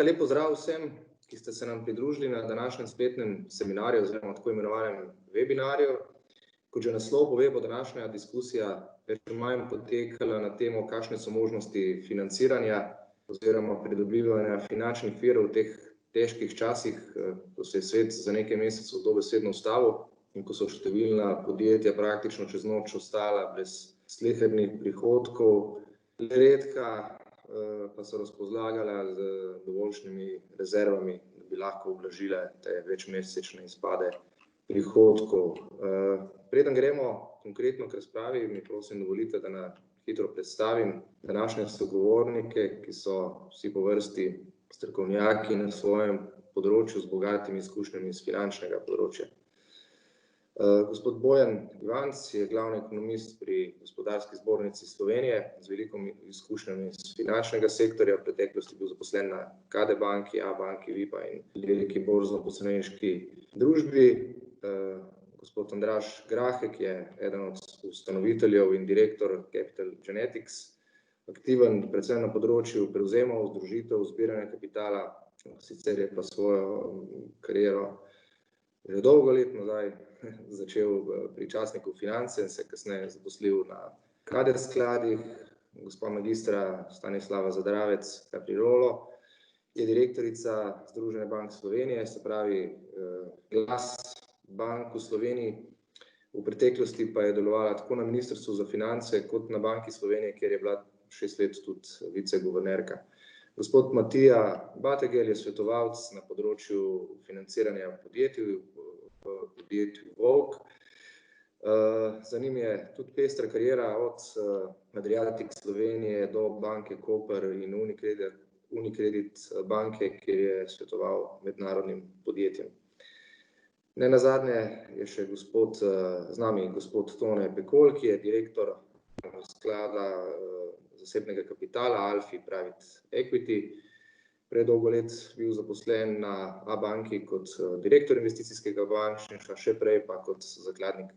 Lep pozdrav vsem, ki ste se nam pridružili na današnjem spletnem seminarju oziroma tako imenovanem webinarju. Kot že naslov pove, bo današnja diskusija več ali manj potekala na temo, kakšne so možnosti financiranja oziroma pridobivanja finančnih virov v teh težkih časih, ko se je svet za nekaj mesecev dobesedno ustavil in ko so številna podjetja praktično čez noč ostala brez slehernih prihodkov, redka pa so razpolagala z dovoljšnimi rezervami, da bi lahko ublažile te večmesečne izpade prihodkov. Preden gremo konkretno k razpravi, mi prosim dovolite, da na hitro predstavim današnje sogovornike, ki so vsi po vrsti strokovnjaki na svojem področju z bogatimi izkušnjami iz finančnega področja. Gospod Bojan Ivanc je glavni ekonomist pri Gospodarski zbornici Slovenije z veliko izkušnjami iz finančnega sektorja. V preteklosti bil zaposlen na KD banki, Abanki, Vipa in veliki borzno-posredniški družbi. Gospod Andraž Grahek je eden od ustanoviteljev in direktor Capital Genetics, aktiven predvsem na področju prevzemov, združitev, zbiranja kapitala, sicer je pa svojo kariero že dolgo let nazaj začel pri časniku Finance in se kasneje zaposlil na KD skladih. Gospa magistra Stanislava Zadravec Caprirolo je direktorica Združenja bank Slovenije, se pravi glas bank v Sloveniji. V preteklosti pa je delovala tako na Ministrstvu za finance kot na Banki Slovenije, kjer je bila 6 let tudi viceguvernerka. Gospod Matija Bategel je svetovalec na področju financiranja podjetij, v podjetju Volk. Za njim je tudi pestra kariera od Adriatic Slovenije do banke Koper in Unicredit banke, kjer je svetoval mednarodnim podjetjem. Nenazadnje je še z nami gospod Tone Pekolj, ki je direktor sklada zasebnega kapitala Alfi Private Equity. Predolgo let bil zaposlen na Abanki kot direktor investicijskega bančništva, še prej pa kot zakladnik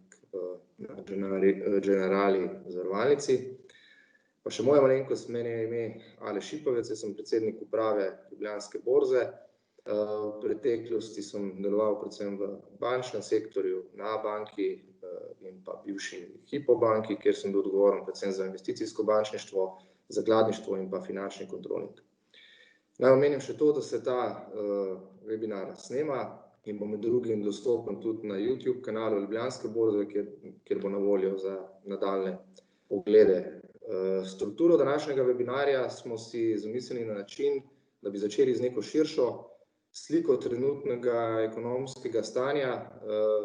na Generali zavarovalnici. Pa še moja malenkost, meni je ime Aleš Šipovec, jaz sem predsednik uprave Ljubljanske borze. V preteklosti sem deloval predvsem v bančnem sektorju na Abanki in pa bivši Hypo banki, kjer sem bil odgovoren predvsem za investicijsko bančništvo, zakladništvo in pa finančni kontroling. Naj omenim še to, da se ta webinar snema in bo med drugim dostopen tudi na YouTube kanalu Ljubljanske borze, kjer bo na voljo za nadaljnje oglede. Strukturo današnjega webinarja smo si zamislili na način, da bi začeli z neko širšo sliko trenutnega ekonomskega stanja,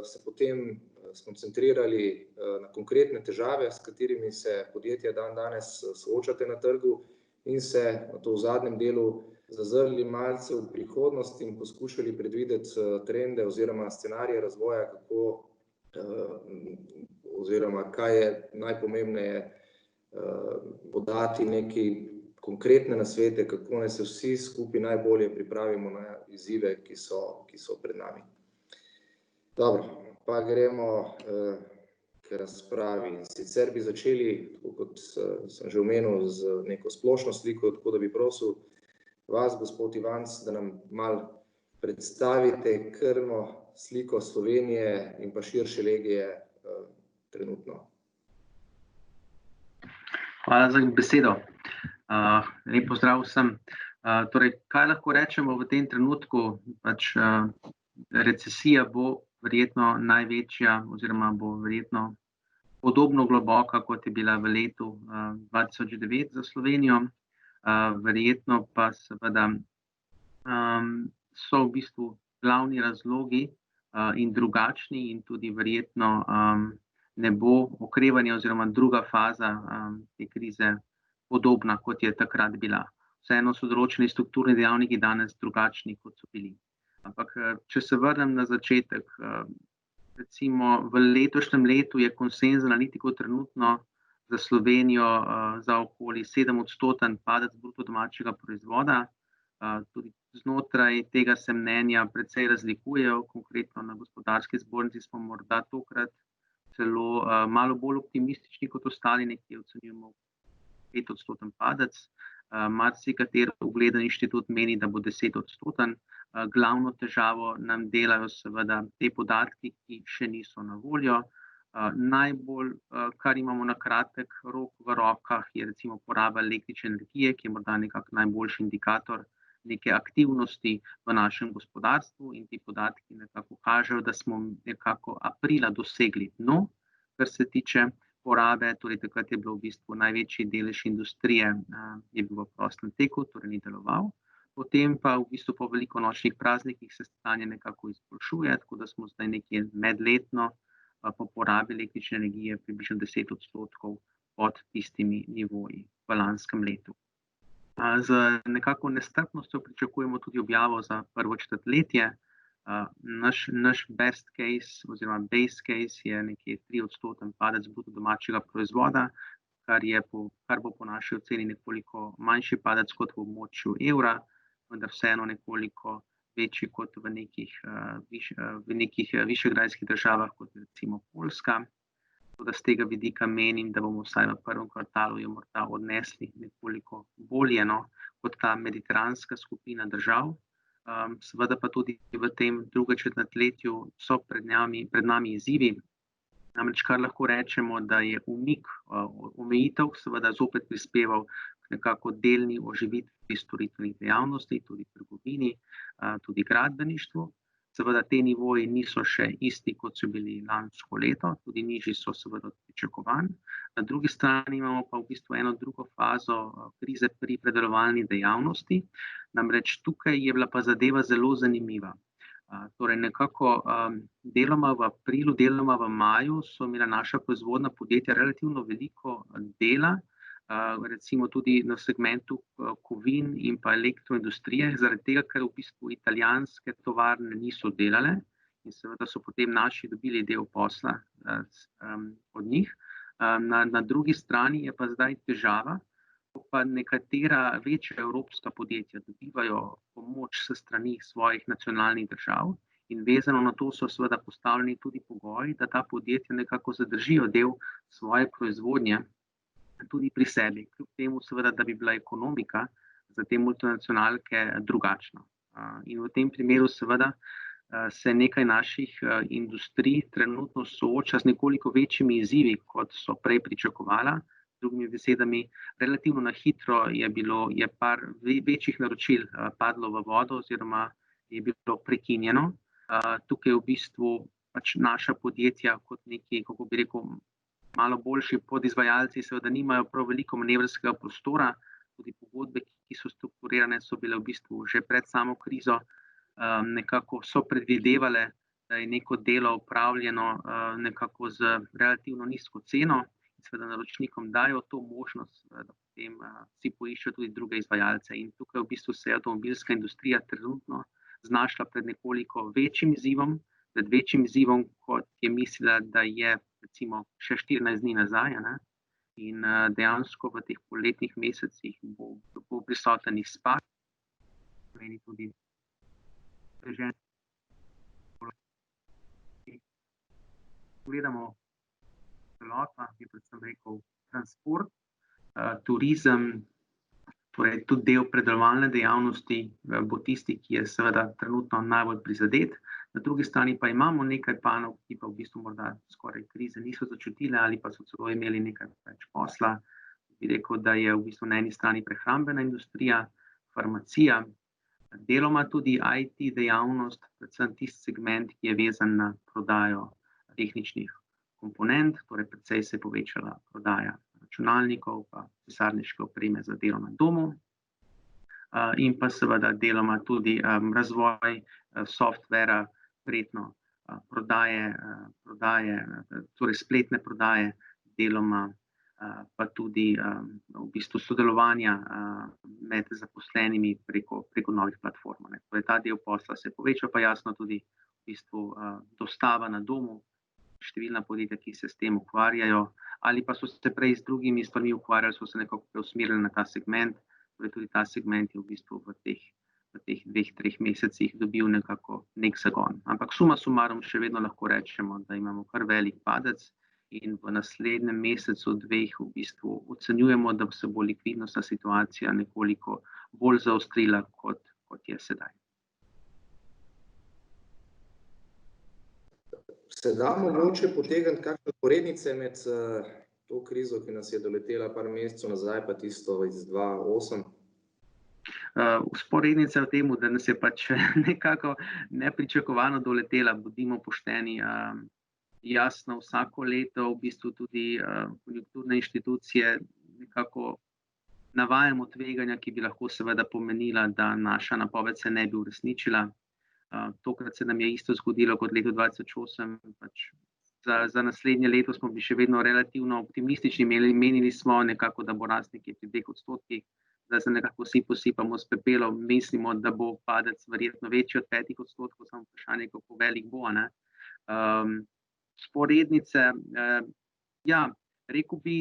se potem skoncentrirali na konkretne težave, s katerimi se podjetja dandanes soočate na trgu in se nato v zadnjem delu zazrli malce v prihodnost in poskušali predvideti trende oziroma scenarije razvoja, oziroma kaj je najpomembneje podati neki konkretne nasvete, kako naj se vsi skupaj najbolje pripravimo na izzive, ki so pred nami. Dobro, pa gremo k razpravi. Sicer bi začeli, kot sem že omenil, z neko splošno sliko, tako da bi prosil vas, gospod Ivanc, da nam malo predstavite krvno sliko Slovenije in pa širše regije trenutno. Hvala za besedo. Lep pozdrav vsem. Torej, kaj lahko rečemo v tem trenutku? Recesija bo verjetno največja oziroma bo verjetno podobno globoka, kot je bila v letu 2009 za Slovenijo. Verjetno pa seveda so v bistvu glavni razlogi in drugačni in tudi verjetno ne bo okrevanja oziroma druga faza te krize podobna, kot je takrat bila. Vseeno so določeni strukturni dejavniki danes drugačni, kot so bili. Ampak, če se vrnem na začetek, recimo v letošnjem letu je konsenz analitikov trenutno za Slovenijo za okoli 7% padec bruto domačega proizvoda. Tudi znotraj tega se mnenja precej razlikujejo, konkretno na Gospodarski zbornici smo morda tokrat celo malo bolj optimistični kot ostali, nekje ocenjujemo 5% padec. Marsikateri ugleden inštitut meni, da bo 10-odstoten. Glavno težavo nam delajo seveda te podatki, ki še niso na voljo. Najbolj, kar imamo na kratek rok v rokah, je recimo poraba električne energije, ki je morda nekako najboljši indikator neke aktivnosti v našem gospodarstvu, in ti podatki nekako kažejo, da smo nekako aprila dosegli dno, kar se tiče porabe, torej takrat je bilo v bistvu največji delež industrije, je bil v prostem teku, torej ni deloval. Potem pa v bistvu po velikonočnih praznikih se stanje nekako izboljšuje, tako da smo zdaj nekje medletno po porabi električne energije približno 10% pod tistimi nivoji v lanskem letu. Z nekako nestrpnostjo pričakujemo tudi objavo za prvo četrtletje. Naš best case oziroma base case je nekje 3% padec bruto domačega proizvoda, kar bo po naši oceni nekoliko manjši padec kot v območju evra, vendar vseeno nekoliko večji kot v nekih višegrajskih državah, kot recimo Poljska. Tako da z tega vidika menim, da bomo vsaj v prvem kvartalu jo morda odnesli nekoliko bolje, kot ta mediteranska skupina držav. Seveda pa tudi v tem drugem četrtletju so pred nami izzivi. Namreč kar lahko rečemo, da je umik omejitev seveda zopet prispeval k nekako delni oživitvi storitvenih dejavnosti, tudi trgovini, tudi gradbeništvu. Seveda te nivoji niso še isti, kot so bili lansko leto, tudi nižji so seveda od pričakovanj. Na drugi strani imamo pa v bistvu eno drugo fazo krize pri predelovalni dejavnosti. Namreč tukaj je bila pa zadeva zelo zanimiva. Torej nekako deloma v aprilu, deloma v maju so imela naša proizvodna podjetja relativno veliko dela, recimo tudi na segmentu kovin in pa elektroindustrije, zaradi tega, ker v bistvu italijanske tovarne niso delale in seveda so potem naši dobili del posla od njih. Na drugi strani je pa zdaj težava, ko pa nekatera večja evropska podjetja dobivajo pomoč s strani svojih nacionalnih držav in vezano na to so seveda postavljeni tudi pogoji, da ta podjetja nekako zadržijo del svoje proizvodnje tudi pri sebi, kljub temu seveda, da bi bila ekonomika za te multinacionalke drugačna. In v tem primeru seveda se nekaj naših industrij trenutno sooča z nekoliko večjimi izzivi, kot so prej pričakovala. Z drugimi besedami, relativno na hitro je par večjih naročil padlo v vodo oziroma je bilo prekinjeno. Tukaj v bistvu pač naša podjetja kot neki, kako bi rekel, malo boljši podizvajalci seveda nimajo prav veliko manevrskega prostora, tudi pogodbe, ki so strukturirane, so bile v bistvu že pred samo krizo, nekako so predvidevale, da je neko delo opravljeno nekako z relativno nizko ceno in seveda naročnikom dajo to možnost, da potem si poiščejo tudi druge izvajalce. In tukaj v bistvu se je avtomobilska industrija trenutno znašla pred nekoliko večjim izzivom, kot je mislila, da je recimo še 14 dni nazaj, in dejansko v teh poletnih mesecih bo prisoten izpad, pomeni tudi prežen. Pogledamo celota, bi predvsem rekel transport, turizem, torej tudi del predelovalne dejavnosti bo tisti, ki je seveda trenutno najbolj prizadet. Na drugi strani pa imamo nekaj panog, ki pa v bistvu morda skoraj krize niso začutile ali pa so celo imeli nekaj več posla. Bi rekel, da je v bistvu na eni strani prehrambena industrija, farmacija, deloma tudi IT dejavnost, predvsem tisti segment, ki je vezan na prodajo tehničnih komponent, torej precej se je povečala prodaja računalnikov, pa pisarniške opreme za delo na domu. In pa seveda deloma tudi razvoj softvera, prijetno prodaje, torej spletne prodaje, deloma pa tudi v bistvu sodelovanja med zaposlenimi preko novih platform. Torej ta del posla se je povečal, pa jasno tudi v bistvu dostava na domu, številna podjetja, ki se s tem ukvarjajo, ali pa so se prej z drugimi stvarmi ukvarjali, so se nekako preusmerili na ta segment, torej tudi ta segment je v bistvu v teh 2-3 mesecih dobil nekako nek zagon. Ampak suma sumarum še vedno lahko rečemo, da imamo kar velik padec in v naslednjem mesecu, dveh v bistvu ocenjujemo, da se bo likvidnostna situacija nekoliko bolj zaostrila, kot je sedaj. Se da mogoče potegniti kakšne usporednice med to krizo, ki nas je doletela par mesecev nazaj, pa tisto iz 2008? Vzporednica v tem, da nas je pač nekako nepričakovano doletela, bodimo pošteni. Jasno, vsako leto v bistvu tudi konjunkturne inštitucije nekako navajamo tveganja, ki bi lahko seveda pomenila, da naša napoved se ne bi uresničila. Tokrat se nam je isto zgodilo kot leto 2008. Pač za naslednje leto smo bili še vedno relativno optimistični, menili smo nekako, da bo rast nekje pri 2%, da se nekako vsi posipamo s pepelom, mislimo, da bo padec verjetno večji od 5%, samo vprašanje, kako velik bo, ne. Vzporednice, ja, rekel bi,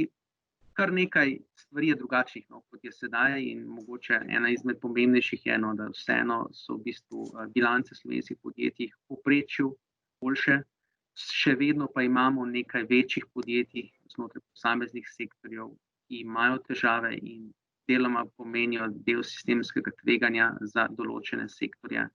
kar nekaj stvari je drugačnih, kot je sedaj, in mogoče ena izmed pomembnejših je, da vseeno so v bistvu bilance slovenskih podjetij v povprečju boljše, še vedno pa imamo nekaj večjih podjetij znotraj posameznih sektorjev, ki imajo težave in deloma pomenijo del sistemskega tveganja za določene sektorje.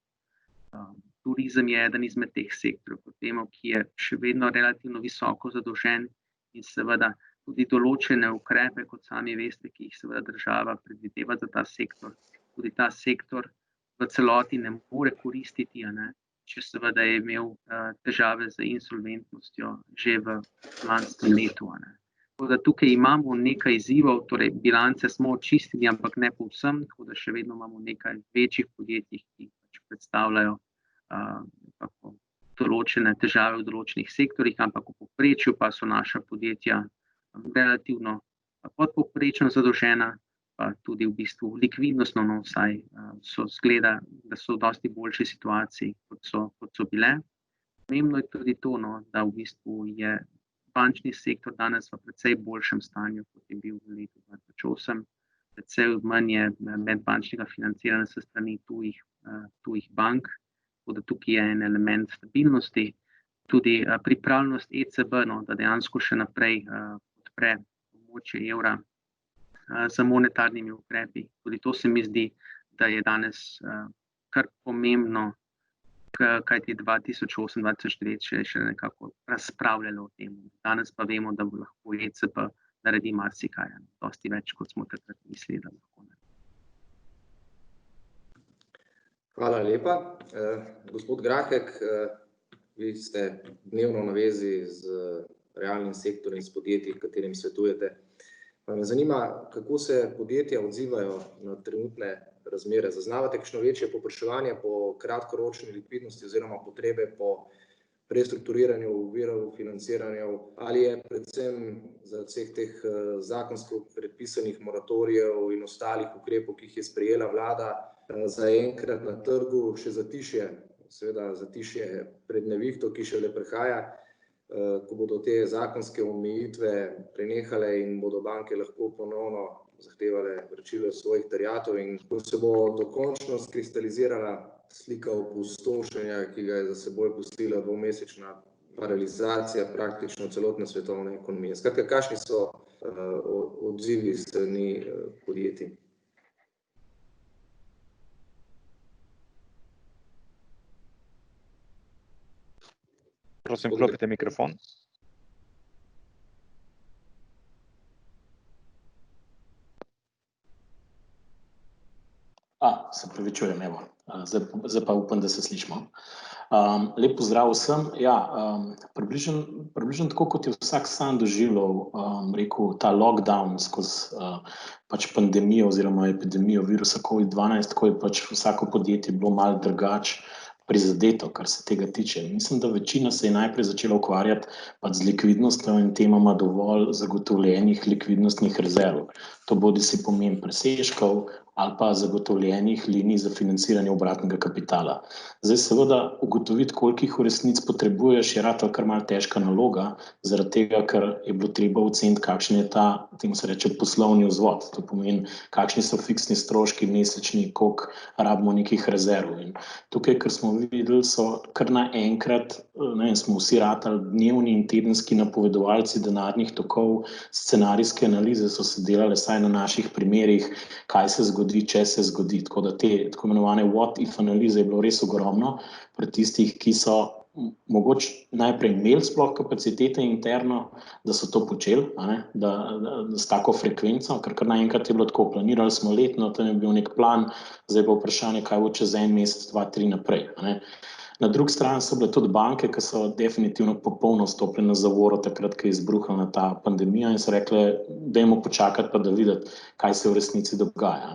Turizem je eden izmed teh sektorjev, kot vemo, ki je še vedno relativno visoko zadolžen in seveda tudi določene ukrepe, kot sami veste, ki jih seveda država predvideva za ta sektor. Tudi ta sektor v celoti ne more koristiti, če seveda je imel težave z insolventnostjo že v lanskem letu. Tako da tukaj imamo nekaj izzivov, torej bilance smo očistili, ampak ne povsem, tako da še vedno imamo nekaj večjih podjetij, ki pač predstavljajo določene težave v določenih sektorjih, ampak v povprečju pa so naša podjetja relativno podpovprečno zadolžena, pa tudi v bistvu likvidnostno, vsaj so zgleda, da so v dosti boljši situaciji, kot so bile. Pomembno je tudi to, da v bistvu je bančni sektor danes v precej boljšem stanju, kot je bil v letu 2008. Precej manj je medbančnega financiranja s strani tujih bank, tako da tukaj je en element stabilnosti. Tudi pripravljenost ECB, da dejansko še naprej podpre območje evra z monetarnimi ukrepi. Tudi to se mi zdi, da je danes kar pomembno, kajti 2008-2009 še nekako razpravljalo o tem. Danes pa vemo, da bo lahko ECB naredi marsikaj, dosti več, kot smo takrat mislili, da lahko. Hvala lepa. Gospod Grahek, vi ste dnevno na vezi z realnim sektorjem, s podjetji, katerim svetujete. Me zanima, kako se podjetja odzivajo na trenutne razmere. Zaznavate kakšno večje povpraševanje po kratkoročni likvidnosti oziroma potrebe po prestrukturiranju virov financiranja, ali je predvsem za vseh teh zakonsko predpisanih moratorijev in ostalih ukrepov, ki jih je sprejela vlada, zaenkrat na trgu še zatišje, seveda zatišje pred nevihto, ki šele prihaja, ko bodo te zakonske omejitve prenehale in bodo banke lahko ponovno zahtevale vračilo svojih terjatev, in ko se bo dokončno skristalizirala slika opustošenja, ki ga je za seboj pustila dvomesečna paralizacija praktično celotne svetovne ekonomije. Skratka, kakšni so odzivi s strani podjetij? Prosim, vklopite mikrofon. Se pravičujem, evo. Zdaj pa upam, da se slišimo. Lep pozdrav vsem. Ja, približno tako, kot je vsak sam doživljal, rekel, ta lockdown skozi pač pandemijo oziroma epidemijo virusa COVID-12, tako je pač vsako podjetje bilo malo drugače prizadeto, kar se tega tiče. Mislim, da večina se je najprej začela ukvarjati pač z likvidnostjo in tem ima dovolj zagotovljenih likvidnostnih rezerv. To bodisi pomen presežkov ali pa zagotovljenih linij za financiranje obratnega kapitala. Zdaj seveda ugotoviti, koliko jih v resnici potrebuješ, je ratalo kar malo težka naloga, zaradi tega, ker je bilo treba oceniti, kakšen je ta, temu se reče, poslovni vzvod. To pomeni, kakšni so fiksni stroški mesečni, koliko rabimo nekih rezerv. In tukaj, ker smo videli, so kar naenkrat, smo vsi ratali dnevni in tedenski napovedovalci denarnih tokov, scenarijske analize so se delale, saj na naših primerih, kaj se zgodi, če se zgodi. Tako da te tako imenovane what if analize je bilo res ogromno pri tistih, ki so mogoče najprej imeli sploh kapacitete interno, da so to počeli, da s tako frekvenco, ker kar naenkrat je bilo tako, planirali smo letno, tam je bil nek plan, zdaj pa vprašanje, kaj bo čez 1 mesec, 2, 3 naprej. Na drugi strani so bile tudi banke, ki so definitivno popolno stopile na zavoro takrat, ko je izbruhnila ta pandemija in so rekle, dajmo počakati pa da videti, kaj se v resnici dogaja.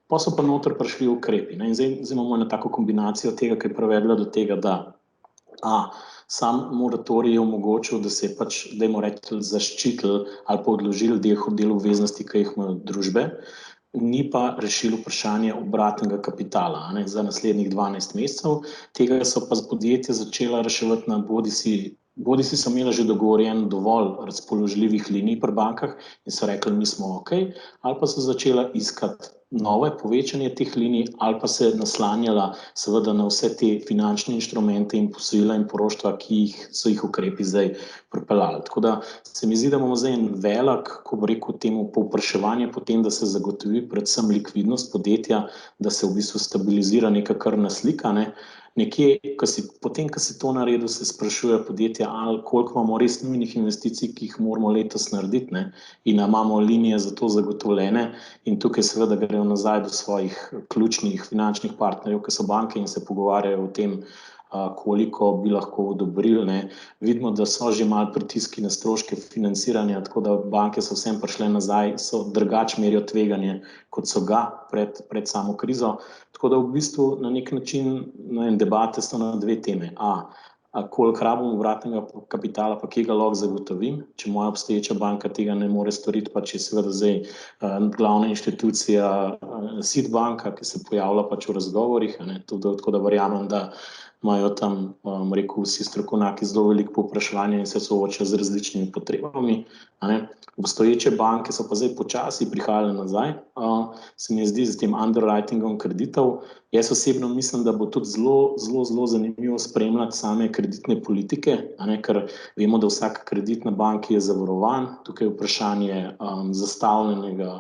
Pa so pa noter prišli ukrepi. In zdaj imamo eno tako kombinacijo tega, ki je privedla do tega, da sam moratorij je omogočil, da se je pač, dajmo reči, zaščitili ali pa odložili del obveznosti, ki jih imajo družbe, ni pa rešilo vprašanje obratnega kapitala za naslednjih 12 mesecev. Tega so pa podjetja začela reševati na bodisi so imela že dogovorjen dovolj razpoložljivih linij pri bankah in so rekli, mi smo ok, ali pa so začela iskati nove povečanje teh linij ali pa se naslanjala seveda na vse te finančne inštrumente in posojila in poroštva, ki so jih ukrepi zdaj pripeljali. Tako da se mi zdi, da imamo zdaj en velik, ko bi rekel temu, povpraševanje po tem, da se zagotovi predvsem likvidnost podjetja, da se v bistvu stabilizira neka krvna slika, Nekje, potem, ko si to naredil, se sprašuje podjetja, koliko imamo res nujnih investicij, ki jih moramo letos narediti, in imamo linije za to zagotovljene, in tukaj seveda grejo nazaj do svojih ključnih finančnih partnerjev, ki so banke, in se pogovarjajo o tem, koliko bi lahko odobrili. Vidimo, da so že malo pritiski na stroške financiranja, tako da banke so vsem prišle nazaj, so drugače merijo tveganje, kot so ga pred samo krizo. Tako da v bistvu na nek način debate so na dve teme. Koliko rabimo obratnega kapitala, pa kje ga lahko zagotovim, če moja obstoječa banka tega ne more storiti, pa če je seveda zdaj glavna inštitucija SID banka, ki se pojavlja pač v razgovorih, tako da verjamem, da imajo tam, rekel, vsi strokovnjaki zelo veliko povpraševanja in se soočajo z različnimi potrebami. Obstoječe banke so pa zdaj počasi prihajale nazaj, se mi zdi z tem underwritingom kreditov. Jaz osebno mislim, da bo tudi zelo zanimivo spremljati same kreditne politike, ker vemo, da vsak kredit na banki je zavarovan, tukaj je vprašanje zastavljenega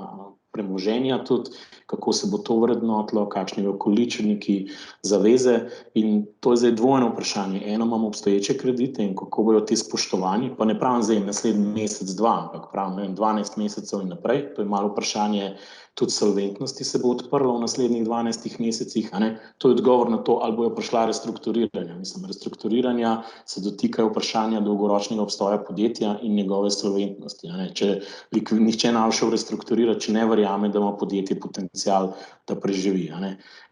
premoženja tudi, kako se bo to vrednotilo, kakšni okoličniki zaveze, in to je zdaj dvojno vprašanje. Eno imamo obstoječe kredite in kako bojo ti spoštovani, pa ne pravim zdaj naslednji mesec, 2, ampak pravim 12 mesecev in naprej, to je malo vprašanje tudi solventnosti se bo odprlo v naslednjih 12 mesecih, to je odgovor na to, ali bojo prišla restrukturiranja. Mislim, restrukturiranja se dotikajo vprašanja dolgoročnega obstoja podjetja in njegove solventnosti. Če nihče ne bo šel restrukturirati, če ne verjame, da ima podjetje potencial, da preživi.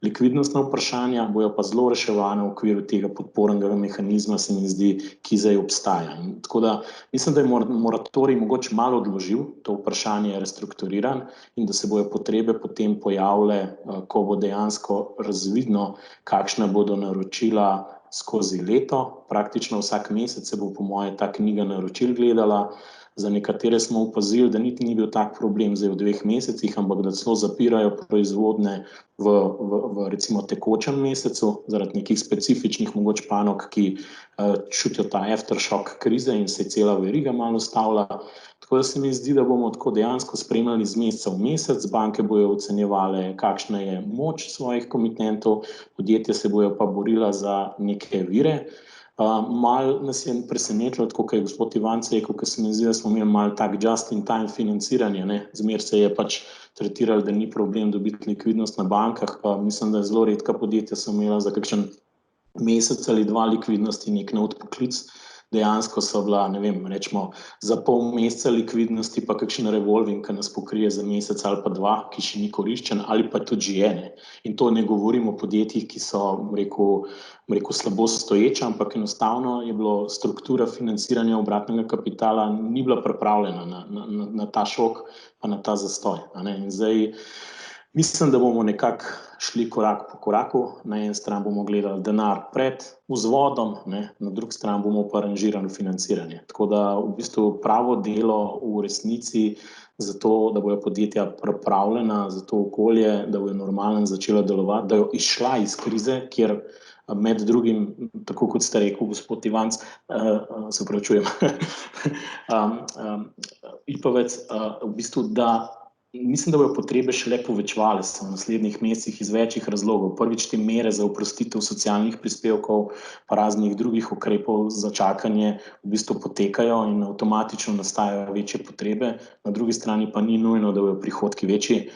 Likvidnostna vprašanja bojo pa zelo reševane v okviru tega podpornega mehanizma, se mi zdi, ki zdaj obstaja. In tako da mislim, da je moratorij mogoče malo odložil to vprašanje restrukturiran in da se bojo potrebe potem pojavile, ko bo dejansko razvidno, kakšna bodo naročila skozi leto. Praktično vsak mesec se bo po moje ta knjiga naročil gledala. Za nekatere smo opazili, da niti ni bil tak problem zdaj v 2 mesecih, ampak da celo zapirajo proizvodne v recimo tekočem mesecu, zaradi nekih specifičnih mogoče panog, ki čutijo ta aftershock krize in se cela veriga malo ustavlja. Tako da se mi zdi, da bomo tako dejansko spremljali z meseca v mesec, banke bojo ocenjevale, kakšna je moč svojih komitentov, podjetja se bojo pa borila za neke vire. Malo nas je presenetilo, tako kot je gospod Ivanc rekel, ker se mi zdi, da smo imeli malo tak just-in-time financiranje, zmer se je pač tretiralo, da ni problem dobiti likvidnost na bankah, pa mislim, da zelo redka podjetja so imela za kakšen mesec ali 2 likvidnosti nek odpoklic. Dejansko so bila, ne vem, rečemo, za pol meseca likvidnosti pa kakšen revolving, ki nas pokrije za mesec ali pa 2, ki še ni koriščen, ali pa tudi že je. In to ne govorimo o podjetjih, ki so, rekel, slabo stoječa, ampak enostavno je bilo struktura financiranja obratnega kapitala ni bila pripravljena na ta šok, pa na ta zastoj. In zdaj Mislim, da bomo nekako šli korak po koraku. Na eni strani bomo gledali denar pred vzvodom, ne, na drugi strani bomo pa aranžirali financiranje. Tako da v bistvu pravo delo v resnici za to, da bojo podjetja pripravljena za to okolje, da bojo normalno začela delovati, da jo izšla iz krize, kjer med drugim, tako kot ste rekel, gospod Ivanc, se opravičujem, Ipavec, v bistvu, da mislim, da bojo potrebe šele povečevale se v naslednjih mesecih iz večjih razlogov. Prvič, te mere za oprostitev socialnih prispevkov pa raznih drugih ukrepov za čakanje v bistvu potekajo in avtomatično nastajajo večje potrebe. Na drugi strani pa ni nujno, da bojo prihodki večji.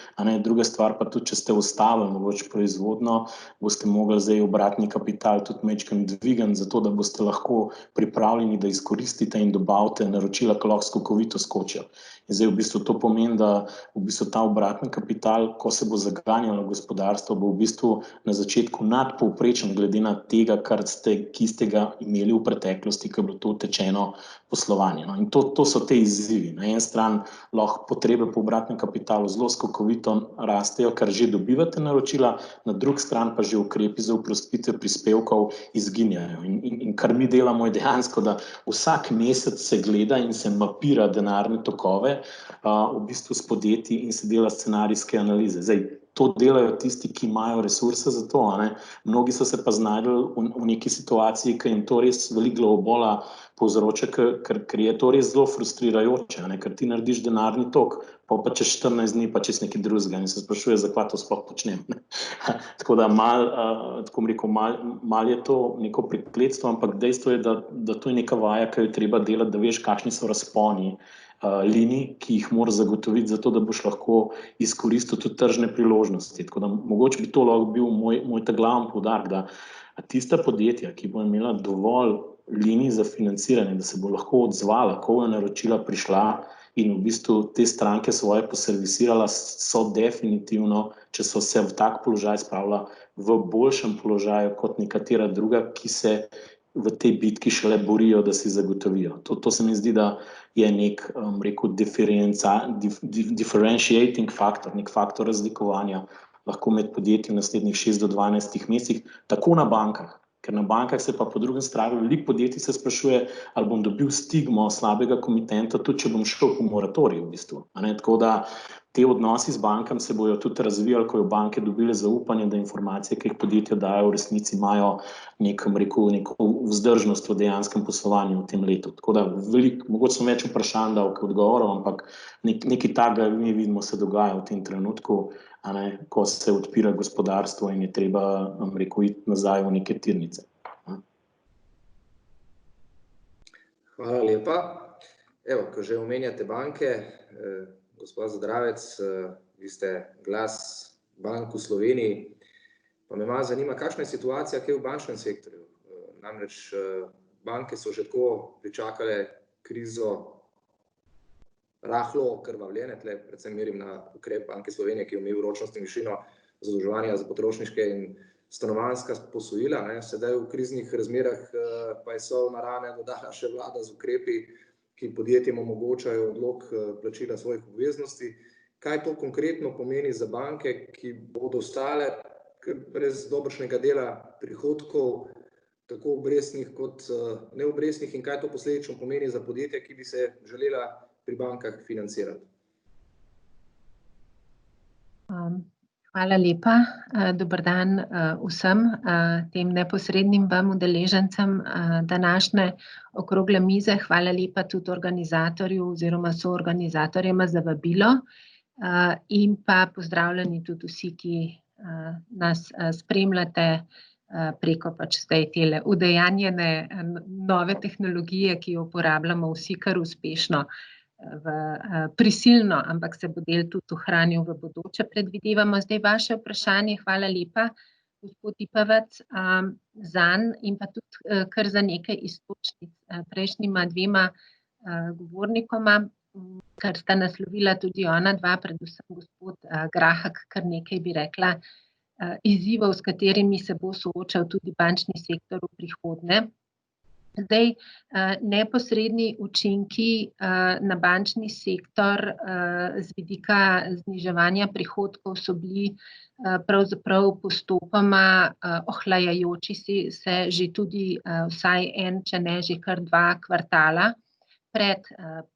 Druga stvar pa tudi, če ste ustavili mogoče proizvodno, boste mogli zdaj obratni kapital tudi majčkeno dvigati, zato da boste lahko pripravljeni, da izkoristite in dobavite naročila, ki lahko skokovito skočijo. In zdaj v bistvu to pomeni, da v bistvu ta obratni kapital, ko se bo zaganjalo gospodarstvo, bo v bistvu na začetku nadpovprečen glede na tega, ki ste ga imeli v preteklosti, ko je bilo to utečeno poslovanje. No, in to so te izzivi. Na eni strani lahko potrebe po obratnem kapitalu zelo skokovito rastejo, ker že dobivate naročila, na drugi strani pa že ukrepi za oprostitev prispevkov izginjajo. In kar mi delamo je dejansko, da vsak mesec se gleda in se mapira denarne tokove v bistvu s podjetji in se dela scenarijske analize. Zdaj, to delajo tisti, ki imajo resurse za to. Mnogi so se pa znašli v neki situaciji, ki jim to res veliko glavobola povzroča, ker je to res zelo frustrirajoče, ker ti narediš denarni tok, pa čez 14 dni pa čez nekaj drugega in se sprašuje, zakaj to sploh počnem. Tako da mal je to neko prekletstvo, ampak dejstvo je, da to je neka vaja, ki jo treba delati, da veš, kakšni so razponi linij, ki jih moraš zagotoviti, zato da boš lahko izkoristil tudi tržne priložnosti. Tako da mogoče bi to lahko bil moj ta glavni poudarek, da tista podjetja, ki bo imela dovolj linij za financiranje, da se bo lahko odzvala, ko bo naročila prišla in v bistvu te stranke svoje poservisirala, so definitivno, če so se v tak položaj spravila, v boljšem položaju kot nekatera druga, ki se v tej bitki šele borijo, da si zagotovijo. To se mi zdi, da je nek, rekel, differentiating faktor, nek faktor razlikovanja lahko med podjetji v naslednjih 6 do 12 mesecih, tako na bankah, ker na bankah se pa po drugem strani veliko podjetij se sprašuje, ali bom dobil stigmo slabega komitenta, tudi če bom šel po moratoriju v bistvu. Tako da te odnosi z bankami se bojo tudi razvijali, ko jo banke dobile zaupanje, da informacije, ki jih podjetja dajo, v resnici imajo neko vzdržnost v dejanskem poslovanju v tem letu. Tako da mogoče sem več vprašanj dal kot odgovorov, ampak nekaj takega mi vidimo se dogaja v tem trenutku, ko se odpira gospodarstvo in je treba, iti nazaj v neke tirnice. Hvala lepa. Evo, ko že omenjate banke, gospod Zadravec, vi ste glas bank v Sloveniji, pa me malo zanima, kakšna je situacija kaj v bančnem sektorju. Namreč banke so že tako pričakale krizo rahlo okrvavljene, predvsem merim na ukrep Banke Slovenije, ki je omejil ročnost in višino zadolževanja za potrošniške in stanovanjska posojila. Sedaj v kriznih razmerah pa je sol na rane dodala še vlada z ukrepi, ki podjetjem omogočajo odlog plačila svojih obveznosti. Kaj to konkretno pomeni za banke, ki bodo ostale brez dobršnega dela prihodkov, tako obrestnih kot neobrestnih, in kaj to posledično pomeni za podjetja, ki bi se želela pri bankah financirati? Hvala lepa. Dober dan vsem tem neposrednim vam udeležencem današnje okrogle mize. Hvala lepa tudi organizatorju oziroma soorganizatorjema za vabilo in pa pozdravljeni tudi vsi, ki nas spremljate preko zdaj tele udejanjene nove tehnologije, ki jo uporabljamo vsi kar uspešno. Prisilno, ampak se bo del tudi ohranil v bodoče, predvidevamo. Zdaj vaše vprašanje, hvala lepa, gospod Ipavec, zanj in pa tudi kar za nekaj iztočnic prejšnjima dvema govornikoma, kar sta naslovila tudi ona dva, predvsem gospod Grahak, kar nekaj bi rekla izzivov, s katerimi se bo soočal tudi bančni sektor v prihodnje. Zdaj, neposredni učinki na bančni sektor z vidika zniževanja prihodkov so bili pravzaprav postopoma ohlajajoči se že tudi vsaj en, če ne že kar 2 kvartala pred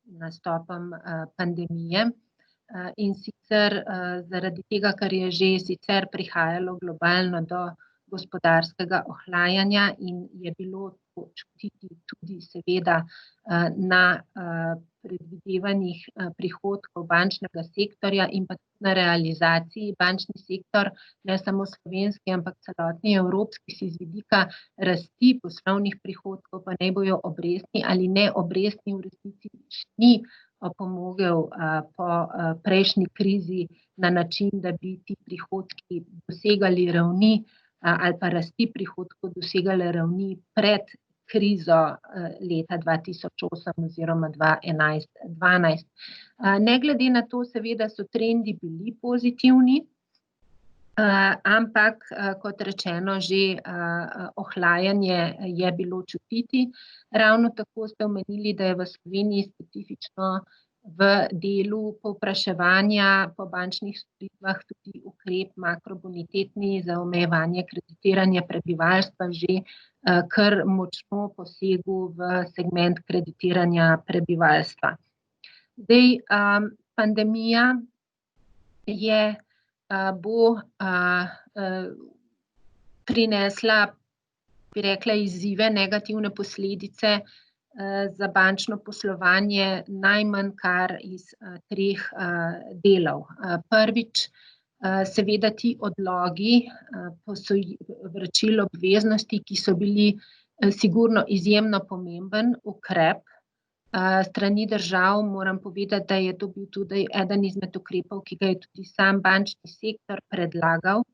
nastopom pandemije. In sicer zaradi tega, ker je že sicer prihajalo globalno do gospodarskega ohlajanja in je bilo to čutiti tudi seveda na predvidevanjih prihodkov bančnega sektorja in pa na realizaciji. Bančni sektor, ne samo slovenski, ampak celotni evropski, si z vidika rasti poslovnih prihodkov, pa naj bojo obrestni ali ne obrestni, v resnici ni opomogel po prejšnji krizi na način, da bi ti prihodki dosegali ravni ali pa rasti prihodkov dosegale ravni pred krizo leta 2008 oziroma 2011-2012. Ne glede na to, seveda so trendi bili pozitivni, ampak kot rečeno že ohlajanje je bilo čutiti. Ravno tako ste omenili, da je v Sloveniji specifično v delu povpraševanja po bančnih storitvah tudi ukrep makrobonitetni za omejevanje kreditiranja prebivalstva že kar močno posegel v segment kreditiranja prebivalstva. Zdaj, pandemija bo prinesla, bi rekla, izzive, negativne posledice za bančno poslovanje najmanj kar iz 3 delov. Prvič, seveda ti odlogi vračil obveznosti, ki so bili sigurno izjemno pomemben ukrep strani držav. Moram povedati, da je to bil tudi eden izmed ukrepov, ki ga je tudi sam bančni sektor predlagal,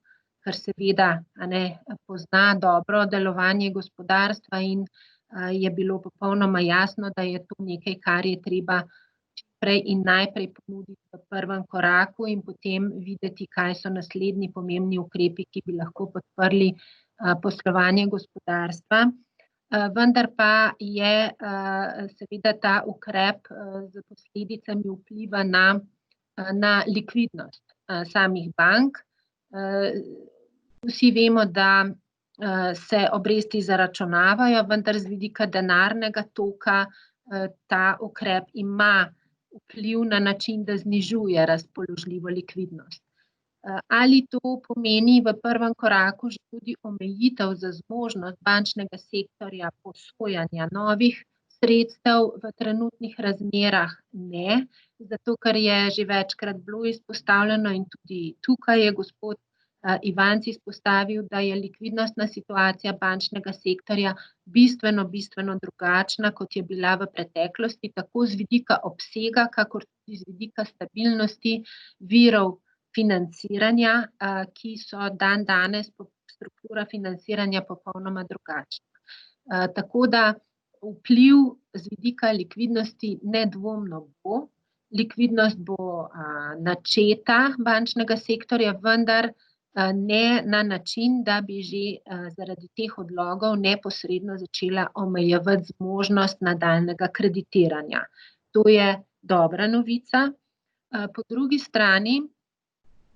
ker seveda pozna dobro delovanje gospodarstva in je bilo popolnoma jasno, da je to nekaj, kar je treba prej in najprej ponuditi v prvem koraku in potem videti, kaj so naslednji pomembni ukrepi, ki bi lahko podprli poslovanje gospodarstva. Vendar pa je seveda ta ukrep z posledicami vpliva na likvidnost samih bank. Vsi vemo, da se obresti zaračunavajo, vendar z vidika denarnega toka ta ukrep ima vpliv na način, da znižuje razpoložljivo likvidnost. Ali to pomeni v prvem koraku že tudi omejitev za zmožnost bančnega sektorja posojanja novih sredstev v trenutnih razmerah? Ne, zato ker je že večkrat bilo izpostavljeno in tudi tukaj je gospod Ivanc izpostavil, da je likvidnostna situacija bančnega sektorja bistveno drugačna, kot je bila v preteklosti, tako z vidika obsega, kakor tudi z vidika stabilnosti virov financiranja, ki so dandanes struktura financiranja popolnoma drugačna. Tako da vpliv z vidika likvidnosti nedvomno bo. Likvidnost bo načeta bančnega sektorja, vendar ne na način, da bi že zaradi teh odlogov neposredno začela omejevati zmožnost nadaljnjega kreditiranja. To je dobra novica. Po drugi strani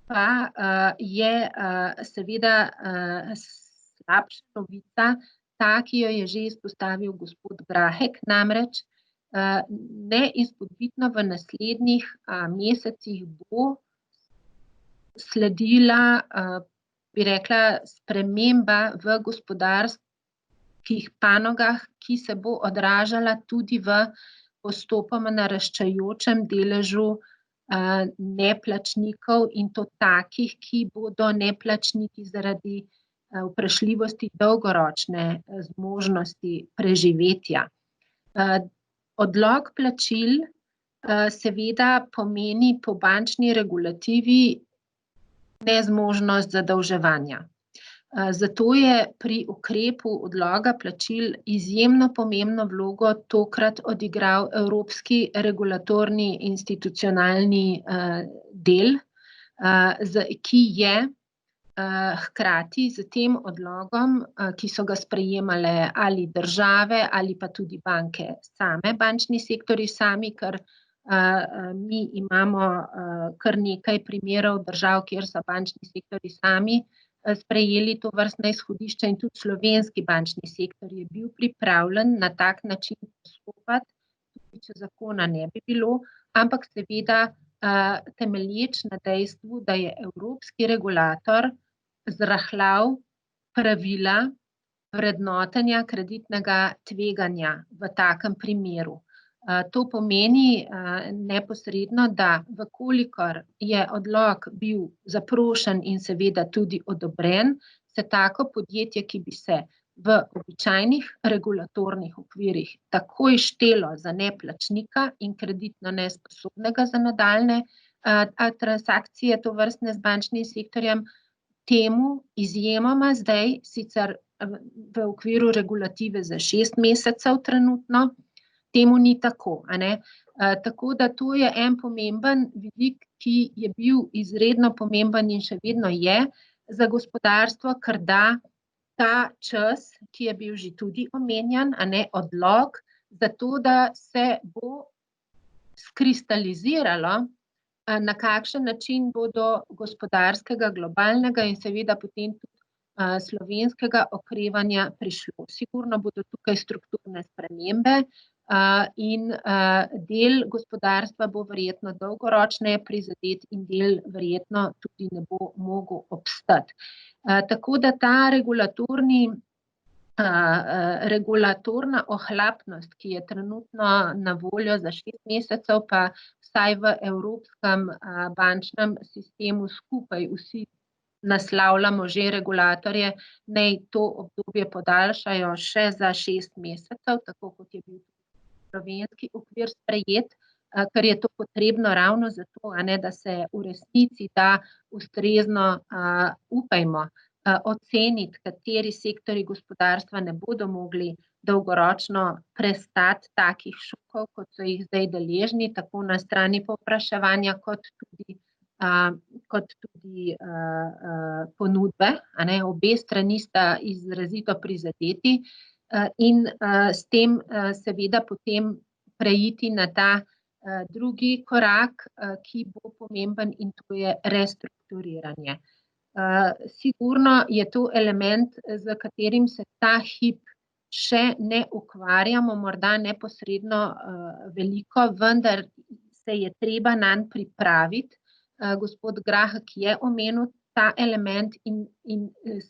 pa je seveda slabša novica ta, ki jo je že izpostavil gospod Grahek, namreč neizpodbitno v naslednjih mesecih bo sledila, bi rekla, sprememba v gospodarskih panogah, ki se bo odražala tudi v postopoma naraščajočem deležu neplačnikov in to takih, ki bodo neplačniki zaradi vprašljivosti dolgoročne zmožnosti preživetja. Odlog plačil seveda pomeni po bančni regulativi nezmožnost zadolževanja. Zato je pri ukrepu odloga plačil izjemno pomembno vlogo tokrat odigral Evropski regulatorni institucionalni del, ki je hkrati z tem odlogom, ki so ga sprejemale ali države ali pa tudi banke same, bančni sektorji sami, ker mi imamo kar nekaj primerov držav, kjer so bančni sektorji sami sprejeli to vrstne izhodišča in tudi slovenski bančni sektor je bil pripravljen na tak način postopati, tudi če zakona ne bi bilo, ampak seveda temelječ na dejstvu, da je evropski regulator zrahljal pravila vrednotenja kreditnega tveganja v takem primeru. To pomeni neposredno, da vkolikor je odlog bil zaprošen in seveda tudi odobren, se tako podjetje, ki bi se v običajnih regulatornih okvirih takoj štelo za neplačnika in kreditno nesposobnega za nadaljne transakcije tovrstne z bančnim sektorjem, temu izjemoma zdaj sicer v okviru regulative za 6 mesecev trenutno, temu ni tako, a ne. Tako da to je en pomemben vidik, ki je bil izredno pomemben in še vedno je za gospodarstvo, ker da ta čas, ki je bil že tudi omenjan, a ne, odlog, zato da se bo skristaliziralo, na kakšen način bodo gospodarskega, globalnega in seveda potem tudi slovenskega okrevanja prišlo. Sigurno bodo tukaj strukturne spremembe in del gospodarstva bo verjetno dolgoročneje prizadet in del verjetno tudi ne bo mogel obstati. Tako da ta regulatorna ohlapnost, ki je trenutno na voljo za 6 mesecev, pa vsaj v evropskem bančnem sistemu skupaj vsi naslavljamo že regulatorje, naj to obdobje podaljšajo še za 6 mesecev, tako kot je bil slovenski okvir sprejet, ker je to potrebno ravno zato, a ne, da se v resnici da ustrezno, upajmo, oceniti, kateri sektorji gospodarstva ne bodo mogli dolgoročno prestati takih šokov, kot so jih zdaj deležni, tako na strani povpraševanja kot tudi ponudbe, a ne, obe strani sta izrazito prizadeti in s tem seveda potem preiti na ta drugi korak, ki bo pomemben in to je restrukturiranje. Sigurno je to element, z katerim se ta hip še ne ukvarjamo, morda neposredno veliko, vendar se je treba nanj pripraviti. Gospod Grahek je omenil ta element in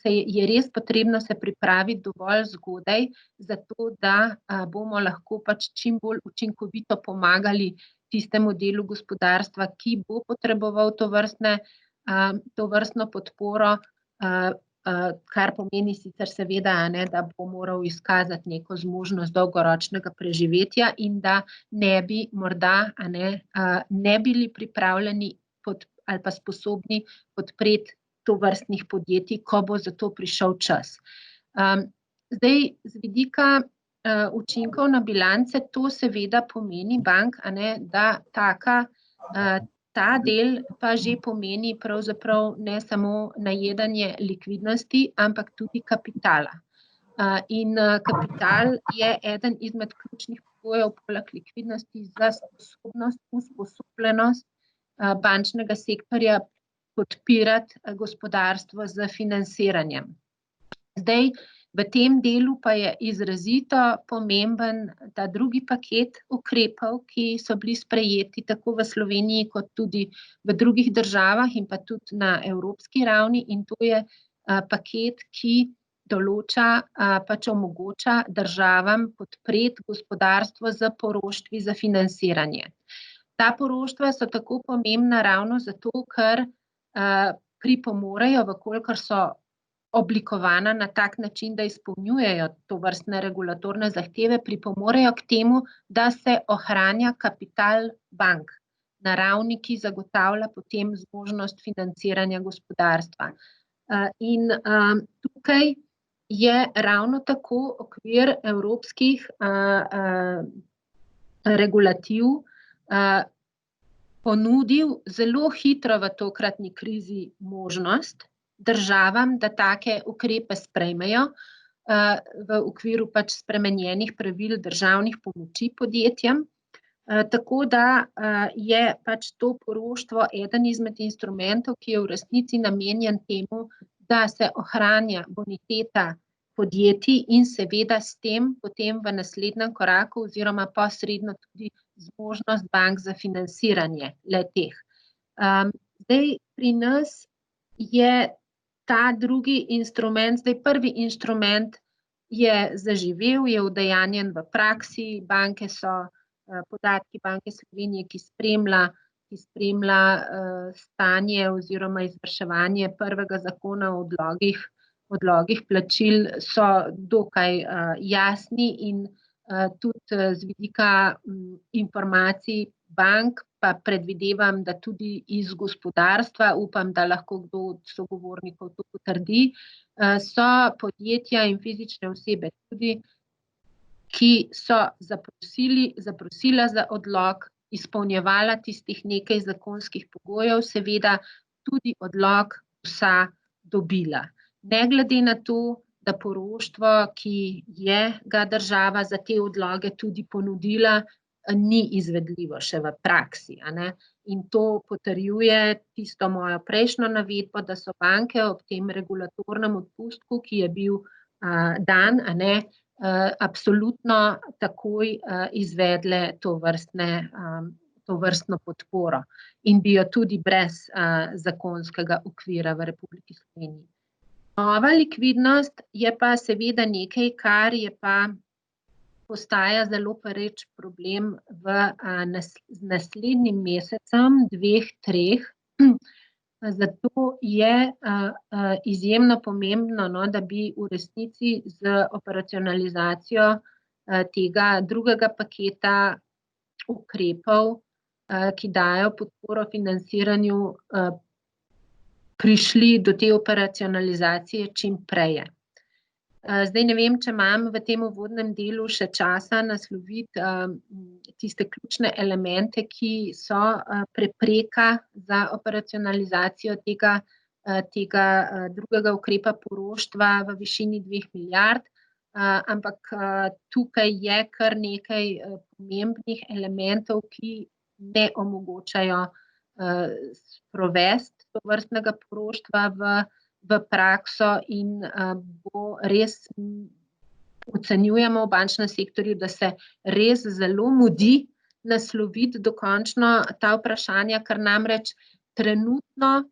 je res potrebno se pripraviti dovolj zgodaj, zato da bomo lahko pač čim bolj učinkovito pomagali tistemu delu gospodarstva, ki bo potreboval tovrstno podporo, kar pomeni sicer seveda, ne, da bo moral izkazati neko zmožnost dolgoročnega preživetja in da ne bi morda ne bili pripravljeni ali pa sposobni podpreti tovrstnih podjetij, ko bo za to prišel čas. Zdaj, z vidika učinkov na bilance, to seveda pomeni bank, a ne, da ta del pa že pomeni pravzaprav ne samo najedanje likvidnosti, ampak tudi kapitala. In kapital je eden izmed ključnih pogojev poleg likvidnosti za sposobnost, usposobljenost bančnega sektorja podpirati gospodarstvo z financiranjem. Zdaj, v tem delu pa je izrazito pomemben ta drugi paket ukrepov, ki so bili sprejeti tako v Sloveniji kot tudi v drugih državah in pa tudi na evropski ravni, in to je paket, ki določa, pač omogoča državam podpreti gospodarstvo z poroštvi za financiranje. Ta poroštva so tako pomembna ravno zato, ker pripomorejo, vkolikor so oblikovana na tak način, da izpolnjujejo tovrstne regulatorne zahteve, pripomorejo k temu, da se ohranja kapital bank na ravni, ki zagotavlja potem zmožnost financiranja gospodarstva. In tukaj je ravno tako okvir evropskih regulativ ponudil zelo hitro v tokratni krizi možnost, državam, da take ukrepe sprejmejo v okviru pač spremenjenih pravil državnih pomoči podjetjem. Tako da je pač to poroštvo eden izmed instrumentov, ki je v resnici namenjen temu, da se ohranja boniteta podjetij in seveda s tem potem v naslednjem koraku oziroma posredno tudi zmožnost bank za financiranje le-teh. Zdaj pri nas je ta drugi instrument, zdaj prvi instrument je zaživel, je udejanjen v praksi, banke so podatki Banke Slovenije, ki spremlja stanje oziroma izvrševanje prvega zakona o odlogih plačil, so dokaj jasni in tudi z vidika informacij bank, pa predvidevam, da tudi iz gospodarstva, upam, da lahko kdo od sogovornikov to potrdi, so podjetja in fizične osebe tudi, ki so zaprosila za odlog, izpolnjevala tistih nekaj zakonskih pogojev, seveda tudi odlog vsa dobila. Ne glede na to, da poroštvo, ki je ga država za te odloge tudi ponudila, ni izvedljivo še v praksi, a ne. In to potrjuje tisto mojo prejšnjo navedbo, da so banke ob tem regulatornem odpustku, ki je bil dan, a ne, absolutno takoj izvedle tovrstno podporo in bi jo tudi brez zakonskega okvira v Republiki Sloveniji. Nova likvidnost je pa seveda nekaj, kar je pa postaja zelo pereč problem v naslednjim mesecem, 2-3. Zato je izjemno pomembno, no, da bi v resnici z operacionalizacijo tega drugega paketa ukrepov, ki dajo podporo financiranju, prišli do te operacionalizacije čim prej. Zdaj ne vem, če imam v tem uvodnem delu še časa nasloviti tiste ključne elemente, ki so prepreka za operacionalizacijo tega drugega ukrepa poroštva v višini 2 milijard, ampak tukaj je kar nekaj pomembnih elementov, ki ne omogočajo sprovesti tovrstnega poroštva v prakso in bo res, ocenjujemo v bančnem sektorju, da se res zelo mudi nasloviti dokončno ta vprašanja, ker namreč trenutno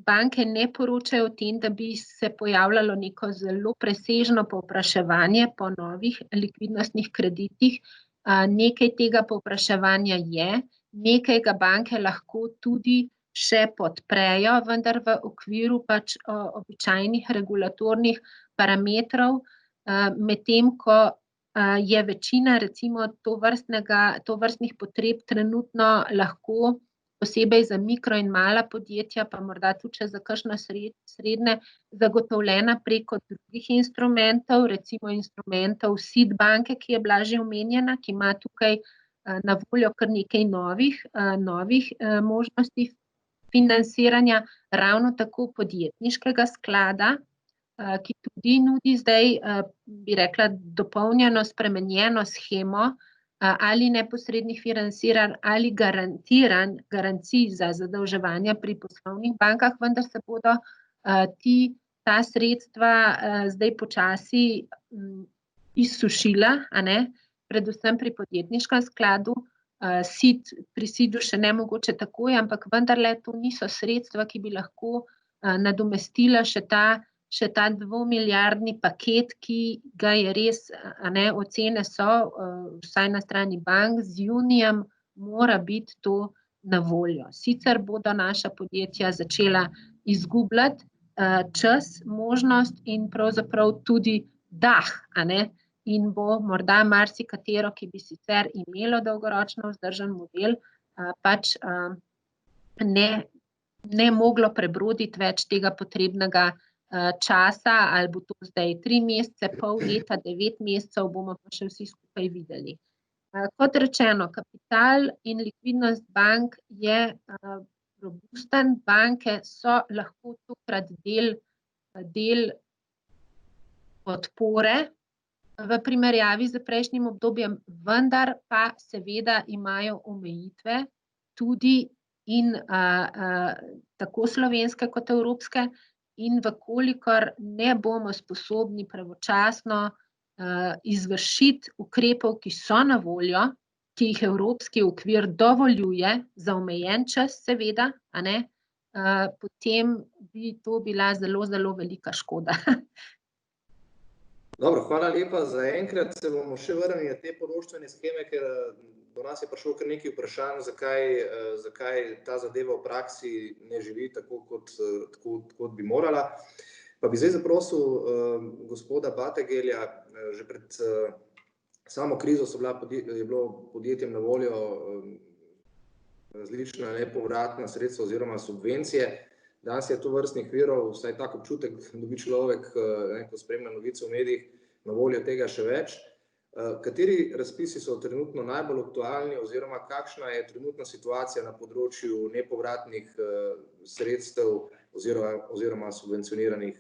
banke ne poročajo o tem, da bi se pojavljalo neko zelo presežno povpraševanje po novih likvidnostnih kreditih. Nekaj tega povpraševanja je, nekaj ga banke lahko tudi še podprejo, vendar v okviru pač običajnih regulatornih parametrov, medtem ko je večina recimo tovrstnih potreb trenutno lahko, posebej za mikro in mala podjetja, pa morda tudi še za kakšno srednje, zagotovljena preko drugih instrumentov, recimo instrumentov SID banke, ki je bila že omenjena, ki ima tukaj na voljo kar nekaj novih možnosti financiranja, ravno tako podjetniškega sklada, ki tudi nudi zdaj, bi rekla, dopolnjeno, spremenjeno shemo ali neposrednih financiranj ali garancij za zadolževanja pri poslovnih bankah, vendar se bodo ta sredstva zdaj počasi izsušila, a ne, predvsem pri podjetniškem skladu. Pri SID-u še ne mogoče takoj, ampak vendarle to niso sredstva, ki bi lahko nadomestila še ta 2-milijardni paket, ki ga je res, a ne, ocene so, vsaj na strani bank, z junijem mora biti to na voljo. Sicer bodo naša podjetja začela izgubljati čas, možnost in pravzaprav tudi dah, a ne, in bo morda marsikatero, ki bi sicer imelo dolgoročno vzdržen model, pač ne moglo prebroditi več tega potrebnega časa, ali bo to zdaj 3 mesece, pol leta, 9 mesecev, bomo pa še vsi skupaj videli. Kot rečeno, kapital in likvidnost bank je robusten. Banke so lahko tokrat del podpore v primerjavi z prejšnjim obdobjem, vendar pa seveda imajo omejitve tudi in tako slovenske kot evropske, in vkolikor ne bomo sposobni pravočasno izvršiti ukrepov, ki so na voljo, ki jih evropski okvir dovoljuje za omejen čas, seveda, a ne, potem bi to bila zelo, zelo velika škoda. Dobro, hvala lepa. Za enkrat se bomo še vrnili na te poroštvene sheme, ker do nas je prišlo kar nekaj vprašanj, zakaj ta zadeva v praksi ne živi tako, kot bi morala. Pa bi zdaj zaprosil gospoda Bategelja, že pred samo krizo je bilo podjetjem na voljo različna nepovratna sredstva oziroma subvencije. Danes je tovrstnih virov, vsaj tak občutek dobi človek, ko spremlja novice v medijih, na voljo tega še več. Kateri razpisi so trenutno najbolj aktualni oziroma kakšna je trenutna situacija na področju nepovratnih sredstev oziroma subvencioniranih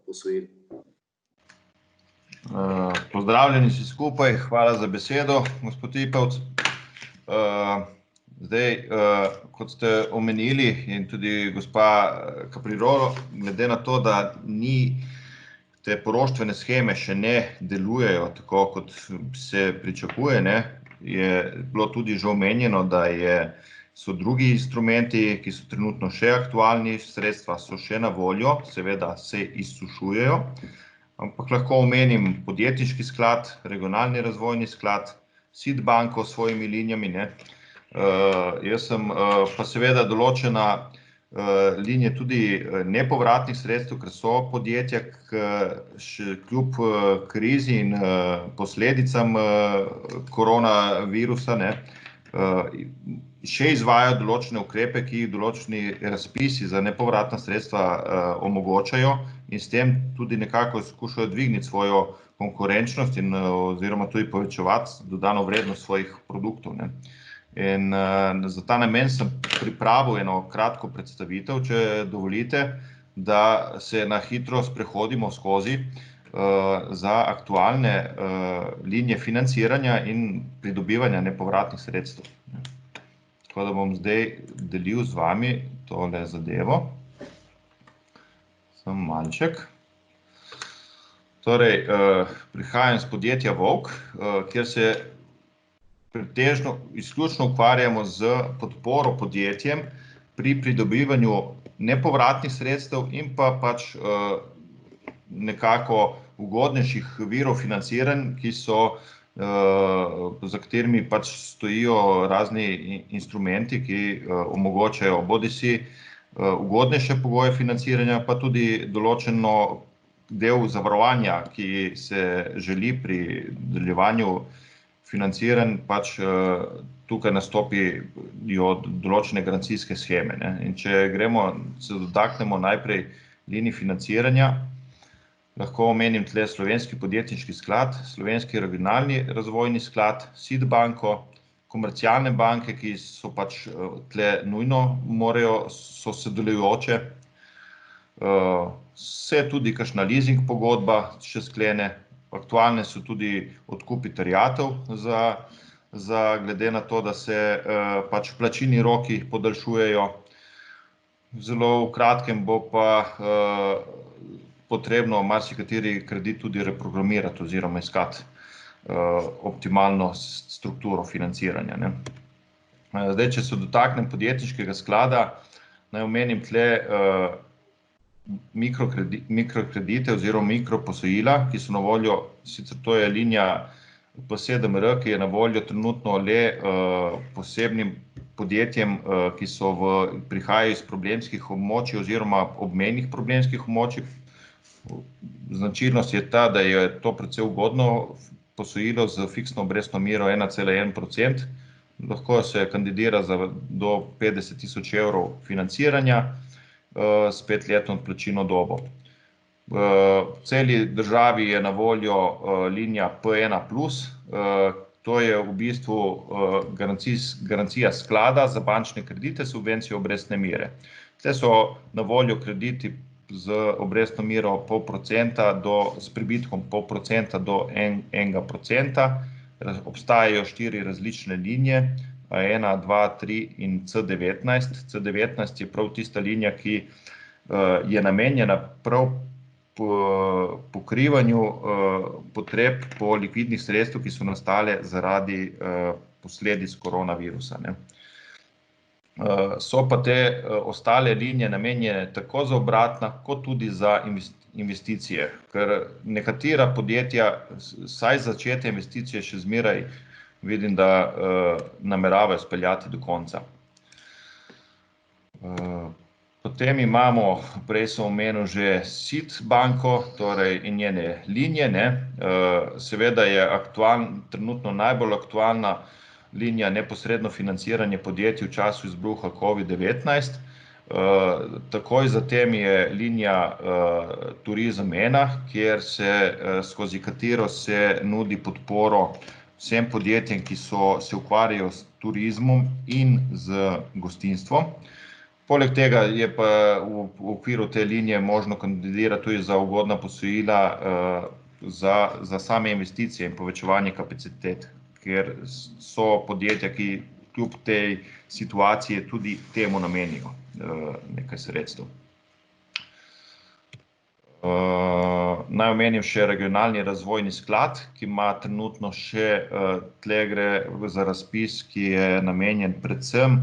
posojil? Pozdravljeni vsi skupaj, hvala za besedo, gospod Ipavc. Zdaj, kot ste omenili in tudi gospa Caprirolo, glede na to, da te poroštvene sheme še ne delujejo tako, kot se pričakuje, je bilo tudi že omenjeno, da so drugi instrumenti, ki so trenutno še aktualni, sredstva so še na voljo, seveda se izsušujejo, ampak lahko omenim podjetniški sklad, regionalni razvojni sklad, SID banko s svojimi linijami, jaz sem pa seveda določena linije tudi nepovratnih sredstev, ker so podjetja kljub krizi in posledicam koronavirusa še izvajajo določene ukrepe, ki jih določeni razpisi za nepovratna sredstva omogočajo in s tem tudi nekako skušajo dvigniti svojo konkurenčnost in oziroma tudi povečevati dodano vrednost svojih produktov. In za ta namen sem pripravil eno kratko predstavitev, če dovolite, da se na hitro sprehodimo skozi za aktualne linije financiranja in pridobivanja nepovratnih sredstev. Tako da bom zdaj delil z vami tole zadevo. Sem malček. Torej, prihajam z podjetja Volk, kjer se pretežno izključno ukvarjamo z podporo podjetjem pri pridobivanju nepovratnih sredstev in pa pač nekako ugodnejših virov financiranj, za katerimi pač stojijo razni instrumenti, ki omogočajo bodisi ugodnejše pogoje financiranja, pa tudi določeno del zavarovanja, ki se želi pri deljevanju financiranj, pač tukaj nastopijo določene garancijske sheme. In če se dotaknemo najprej linij financiranja, lahko omenim tle Slovenski podjetniški sklad, Slovenski regionalni razvojni sklad, SID banko, komercialne banke, ki so pač tle nujno so sodelujoče, se tudi kakšna leasing pogodba še sklene. Aktualne so tudi odkupi terjatev glede na to, da se pač plačilni roki podaljšujejo. Zelo v kratkem bo pa potrebno marsikateri kredit tudi reprogramirati oziroma iskati optimalno strukturo financiranja. Zdaj, če se dotaknem podjetniškega sklada, naj omenim tle mikrokredite oziroma mikroposojila, ki so na voljo, sicer to je linija P7R, ki je na voljo trenutno le posebnim podjetjem, ki prihajajo iz problemskih območij oziroma obmejnih problemskih območij. Značilnost je ta, da je to precej ugodno posojilo z fiksno obrestno mero 1,1%. Lahko se kandidira do 50.000 evrov financiranja s 5-letno odplačilno dobo. V celi državi je na voljo linija P1+, To je v bistvu garancija sklada za bančne kredite, subvencije obrestne mere. Tle so na voljo krediti z obrestno mero 0,5% s pribitkom 0,5% do 1%. Obstajajo 4 različne linije, A1, A2, A3 in C19. C19 je prav tista linija, ki je namenjena prav pokrivanju potreb po likvidnih sredstev, ki so nastale zaradi posledic koronavirusa. So pa te ostale linije namenjene tako za obratna, kot tudi za investicije, ker nekatera podjetja, saj začete investicije še zmeraj, vidim, da nameravajo speljati do konca. Potem imamo, prej sem omenil že SID banko, torej in njene linije. Seveda je trenutno najbolj aktualna linija neposredno financiranje podjetij v času izbruha COVID-19. Takoj zatem je linija Turizem 1, skozi katero se nudi podporo vsem podjetjem, ki se ukvarjajo s turizmom in z gostinstvom. Poleg tega je pa v okviru te linije možno kandidirati tudi za ugodna posojila za same investicije in povečevanje kapacitet, ker so podjetja, ki kljub tej situaciji tudi temu namenijo nekaj sredstev. Naj omenim še regionalni razvojni sklad, ki ima trenutno še, tle gre za razpis, ki je namenjen predvsem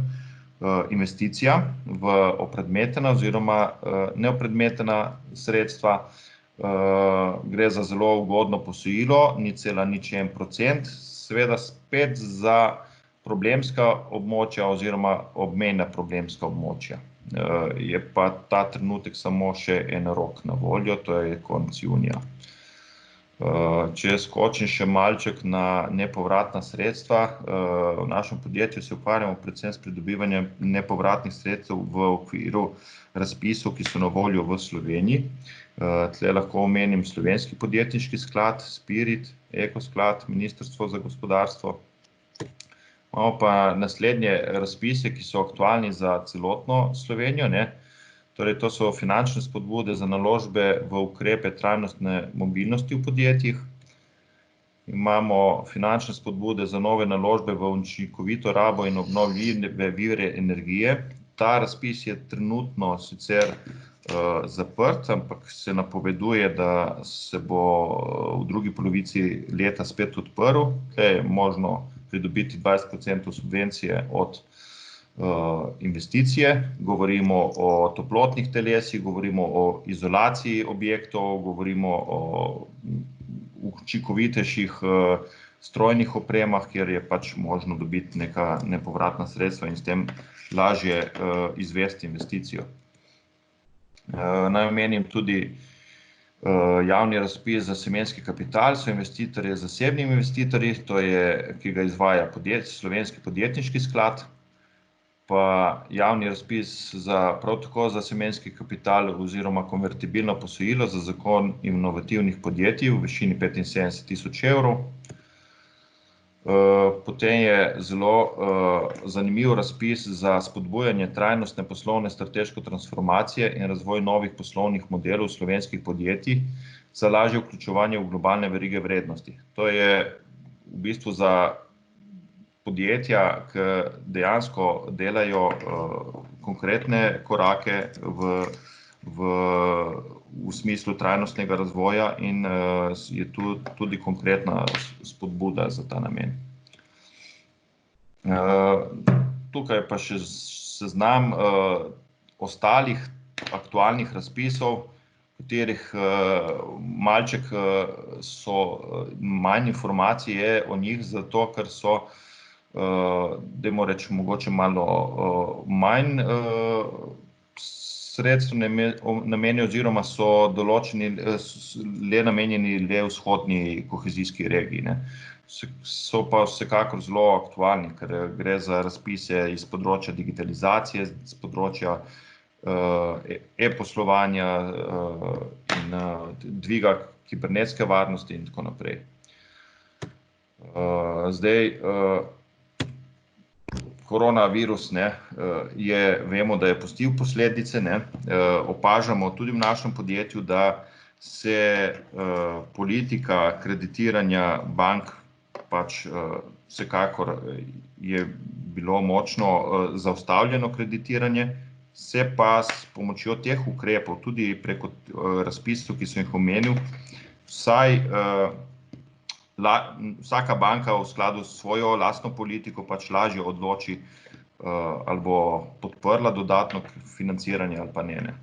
investicija v opredmetena oziroma neopredmetena sredstva. Gre za zelo ugodno posojilo, 0,01%, seveda spet za problemska območja oziroma obmejna problemska območja. Je pa ta trenutek samo še en rok na voljo, to je konec junija. Če skočim še malček na nepovratna sredstva, v našem podjetju se ukvarjamo predvsem s pridobivanjem nepovratnih sredstev v okviru razpisov, ki so na voljo v Sloveniji. Tle lahko omenim Slovenski podjetniški sklad, Spirit, Eko sklad, Ministrstvo za gospodarstvo. Imamo pa naslednje razpise, ki so aktualni za celotno Slovenijo. Torej, to so finančne spodbude za naložbe v ukrepe trajnostne mobilnosti v podjetjih. Imamo finančne spodbude za nove naložbe v učinkovito rabo in obnovljive vire energije. Ta razpis je trenutno sicer zaprt, ampak se napoveduje, da se bo v drugi polovici leta spet odprl. Tukaj je možno pridobiti 20% subvencije od investicije. Govorimo o toplotnih telesih, govorimo o izolaciji objektov, govorimo o učinkovitejših strojnih opremah, kjer je pač možno dobiti neka nepovratna sredstva in s tem lažje izvesti investicijo. Naj omenim tudi javni razpis za semenski kapital, so investitorji zasebni investitorji, to je, ki ga izvaja Slovenski podjetniški sklad, pa javni razpis prav tako za semenski kapital oziroma konvertibilno posojilo za zagon inovativnih podjetij v višini 75.000 evrov. Potem je zelo zanimiv razpis za spodbujanje trajnostne poslovne strateške transformacije in razvoj novih poslovnih modelov slovenskih podjetij za lažje vključevanje v globalne verige vrednosti. To je v bistvu za podjetja, ki dejansko delajo konkretne korake v smislu trajnostnega razvoja in je tu tudi konkretna spodbuda za ta namen. Tukaj pa še seznam ostalih aktualnih razpisov, katerih malček so manj informacije o njih, zato ker so, dajmo reči, mogoče malo manj sredstev namenijo oziroma so določeni le namenjeni le vzhodni kohezijski regiji. So pa vsekakor zelo aktualni, ker gre za razpise iz področja digitalizacije, iz področja e-poslovanja in dviga kibernetske varnosti in tako naprej. Zdaj, koronavirus, vemo, da je pustil posledice, opažamo tudi v našem podjetju, da se politika kreditiranja bank pač vsekakor je bilo močno zaustavljeno kreditiranje, se pa s pomočjo teh ukrepov, tudi preko razpisov, ki sem jih omenil, vsaka banka v skladu s svojo lastno politiko pač lažje odloči, ali bo podprla dodatno financiranje ali pa ne.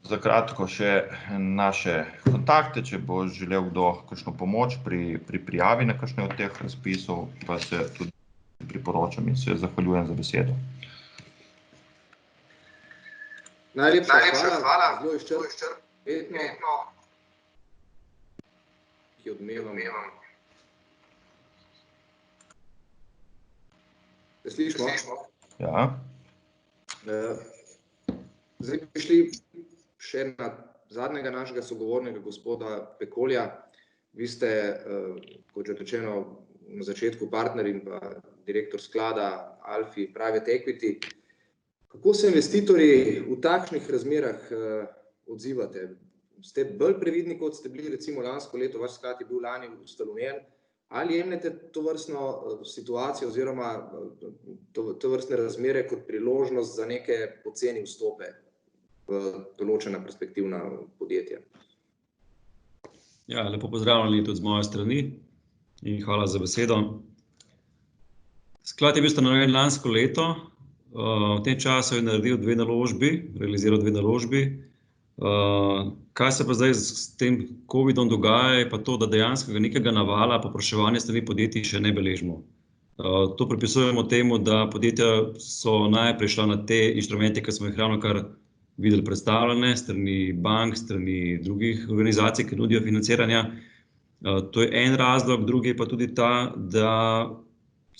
Za kratko še naše kontakte, če bo želel kdo kakšno pomoč pri prijavi na kakšne od teh razpisov, pa se tudi priporočam in se zahvaljujem za besedo. Najlepša hvala. Zelo izčrpno. Ki odmevam. Se slišimo? Ja. Zdaj bi šli še na zadnjega našega sogovornika, gospoda Pekolja. Vi ste, kot že rečeno, na začetku partner in pa direktor sklada Alfi Private Equity. Kako se investitorji v takšnih razmerah odzivate? Ste bolj previdni, kot ste bili recimo lansko leto, vaš sklad je bil lani ustanovljen, ali jemljete tovrstno situacijo oziroma tovrstne razmere kot priložnost za neke poceni vstope v določena perspektivna podjetja? Ja, lepo pozdravljeni tudi z moje strani in hvala za besedo. Sklad je bil ustanovljen lansko leto, v tem času je naredil realiziral dve naložbi. Kaj se pa zdaj s tem covidom dogaja, je pa to, da dejansko nekega navala povpraševanja strani podjetij še ne beležimo. To pripisujemo temu, da podjetja so najprej šla na te inštrumente, ki smo jih ravnokar videli predstavljene, strani bank, strani drugih organizacij, ki nudijo financiranja. To je en razlog, drugi je pa tudi ta, da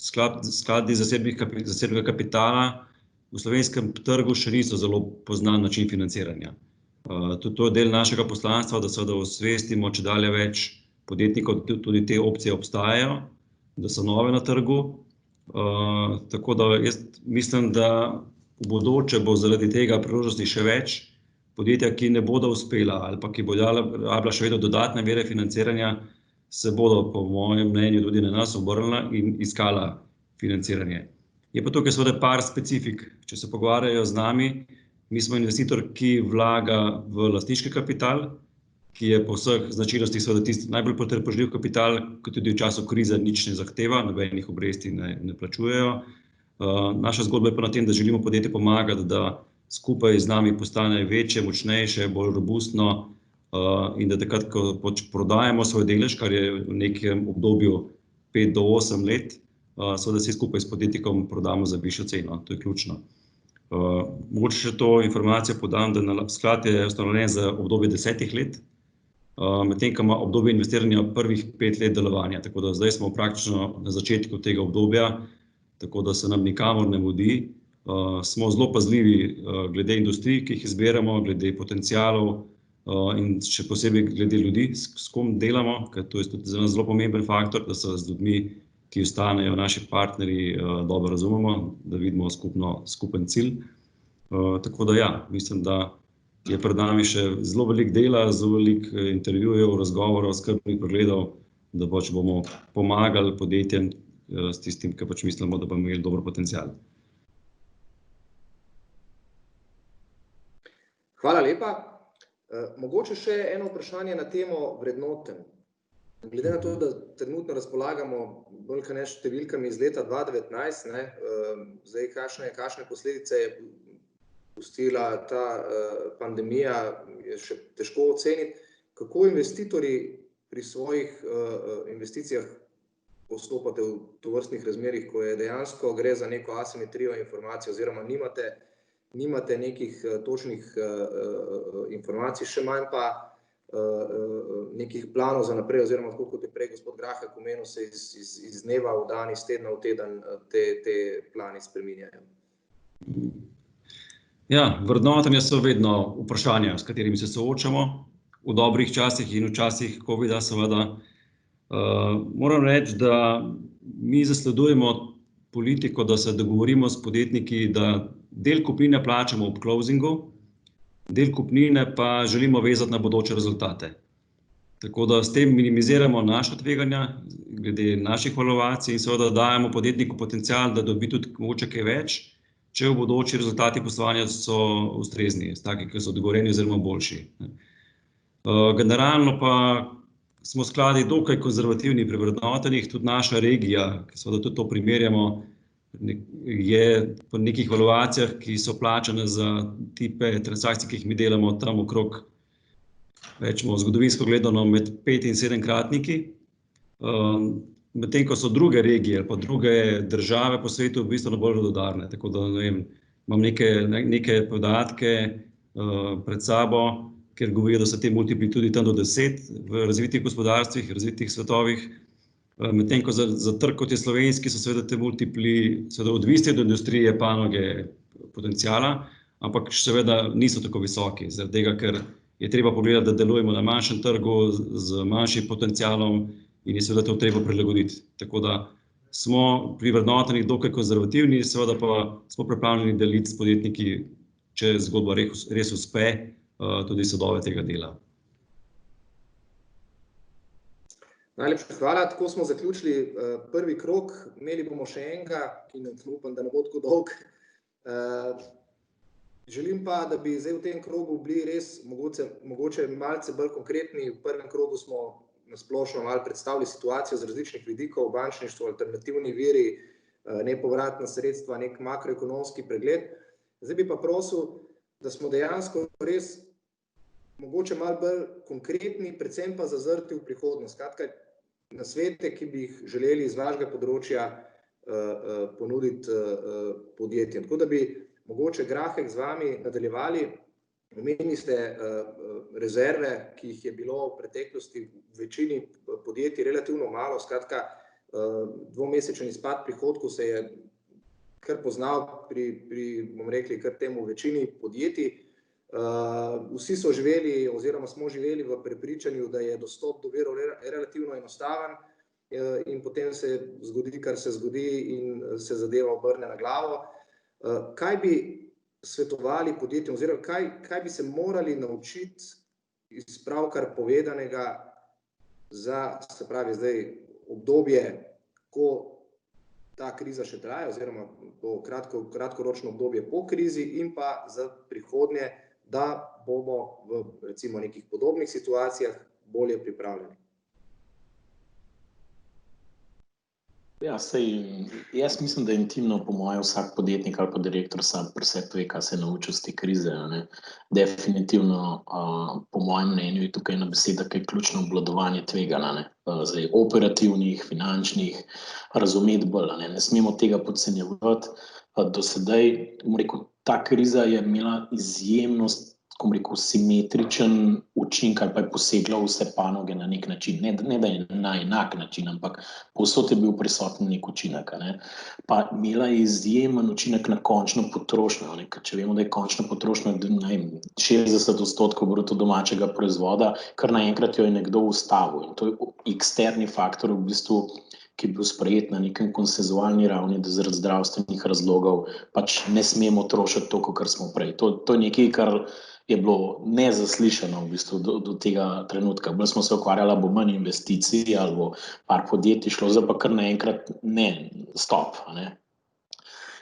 skladi zasebnega kapitala v slovenskem trgu še niso zelo poznan način financiranja. Tudi to je del našega poslanstva, da seveda osvestimo čedalje več podjetnikov, tudi te opcije obstajajo, da so nove na trgu. Tako da jaz mislim, da v bodoče bo zaradi tega priložnosti še več podjetja, ki ne bodo uspela ali pa ki bodo rabila še vedno dodatne vire financiranja, se bodo po mojem mnenju tudi na nas obrnila in iskala financiranje. Je pa tukaj seveda par specifik, če se pogovarjajo z nami. Mi smo investitor, ki vlaga v lastniški kapital, ki je po vseh značilnostih seveda tisti najbolj potrpežljiv kapital, ki tudi v času krize nič ne zahteva, nobenih obresti ne plačujejo. Naša zgodba je pa na tem, da želimo podjetju pomagati, da skupaj z nami postane večje, močnejše, bolj robustno in da takrat, ko prodajemo svoj delež, kar je v nekem obdobju 5 do 8 let, seveda vsi skupaj s podjetnikom prodamo za višjo ceno. To je ključno. Mogoče še to informacijo podam, da sklad je ustanovljen za obdobje 10 let, medtem ko ima obdobje investiranja prvih 5 let delovanja. Tako da zdaj smo praktično na začetku tega obdobja, tako da se nam nikamor ne mudi. Smo zelo pazljivi glede industrij, ki jih izberemo, glede potencialov in še posebej glede ljudi, s kom delamo, ker to je tudi za nas zelo pomemben faktor, da se z ljudmi, ki ostanejo naši partnerji, dobro razumemo, da vidimo skupen cilj. Tako da ja, mislim, da je pred nami še zelo veliko dela, zelo veliko intervjujev, razgovorov, skrbnih pregledov, da pač bomo pomagali podjetjem s tistim, kar pač mislimo, da bomo imeli dober potencial. Hvala lepa. Mogoče še eno vprašanje na temo vrednotenj. Glede na to, da trenutno razpolagamo bolj kot ne številkami iz leta 2019, zdaj kakšne posledice je pustila ta pandemija, je še težko oceniti. Kako investitorji pri svojih investicijah postopate v tovrstnih razmerih, ko je dejansko gre za neko asimetrijo informacij oziroma nimate nekih točnih informacij, še manj pa nekih planov za naprej, oziroma tako kot je prej gospod Grahek omenil, se iz dneva v dan, iz tedna v teden te plani spreminjajo. Ja, vrednotenja so vedno vprašanja, s katerimi se soočamo v dobrih časih in v časih covida seveda. Moram reči, da mi zasledujemo politiko, da se dogovorimo s podjetniki, da del kupnine plačamo ob closingu, del kupnine pa želimo vezati na bodoče rezultate. Tako da s tem minimiziramo naša tveganja, glede naših valuacij in seveda dajemo podjetniku potencial, da dobi tudi mogoče kaj več, če v bodoči rezultati poslovanja so ustrezni, taki, ki so dogovorjeni oziroma boljši. Generalno pa smo skladi dokaj konzervativni pri vrednotenjih, tudi naša regija, ki seveda tudi to primerjamo, je po nekih valuacijah, ki so plačane za tipe transakcij, ki jih mi delamo tam okrog, rečemo zgodovinsko gledano med 5 in 7-kratniki, medtem ko so druge regije ali pa druge države po svetu bistveno bolj radodarne. Tako da ne vem, imam neke podatke pred sabo, ker govorijo, da so te multipli tudi tam do 10 v razvitih gospodarstvih, razvitih svetovih, medtem ko za trg, kot je slovenski, so seveda te multipli seveda odvisni od industrije, panoge, potenciala, ampak seveda niso tako visoki, zaradi tega, ker je treba pogledati, da delujemo na manjšem trgu z manjšim potencialom in je seveda to treba prilagoditi. Tako da smo pri vrednotenjih dokaj konzervativni, seveda pa smo pripravljeni deliti s podjetniki, če zgodba res uspe, tudi sadove tega dela. Najlepša hvala, tako smo zaključili prvi krog, imeli bomo še enega, ki upam, da ne bo tako dolg. Želim pa, da bi zdaj v tem krogu bili res mogoče malce bolj konkretni. V prvem krogu smo na splošno malo predstavili situacijo z različnih vidikov, bančništvo, alternativni viri, nepovratna sredstva, nek makroekonomski pregled. Zdaj bi pa prosil, da smo dejansko res mogoče malo bolj konkretni, predvsem pa zazrti v prihodnost. Skratka, nasvete, ki bi jih želeli iz vašega področja ponuditi podjetjem. Tako da bi mogoče Grahek z vami nadaljevali. Omenili ste rezerve, ki jih je bilo v preteklosti v večini podjetij relativno malo. Skratka, dvomesečni izpad prihodkov se je kar poznal bomo rekli, kar temu večini podjetij. Vsi so živeli oziroma smo živeli v prepričanju, da je dostop do virov relativno enostaven in potem se zgodi, kar se zgodi in se zadeva obrne na glavo. Kaj bi svetovali podjetjem oziroma kaj bi se morali naučiti iz pravkar povedanega za, se pravi, zdaj obdobje, ko ta kriza še traja oziroma to kratkoročno obdobje po krizi in pa za prihodnje, da bomo v recimo nekih podobnih situacijah bolje pripravljeni? Ja, jaz mislim, da intimno po moje vsak podjetnik ali pa direktor sam pri sebi ve, kaj se je naučil z te krize. Definitivno, po mojem mnenju, je tukaj ena beseda, ki je ključno obvladovanje tveganj. Zdaj operativnih, finančnih, razumeti bolj. Ne smemo tega podcenjevati. Do sedaj, ta kriza je imela izjemno, simetričen učinek ali pa je posegla v vse panoge na nek način. Ne da je na enak način, ampak povsod je bil prisoten nek učinek. Pa imela je izjemen učinek na končno potrošnjo. Če vemo, da je končna potrošnja 60% bruto domačega proizvoda, kar naenkrat jo je nekdo ustavil. In to je eksterni faktor v bistvu, ki je bil sprejet na nekem konsenzualni ravni, da zaradi zdravstvenih razlogov pač ne smemo trošiti toliko, kar smo prej. To je nekaj, kar je bilo nezaslišano v bistvu do tega trenutka. Bolj smo se ukvarjali, bo manj investicij ali bo par podjetij šlo, zdaj pa kar naenkrat ne, stop.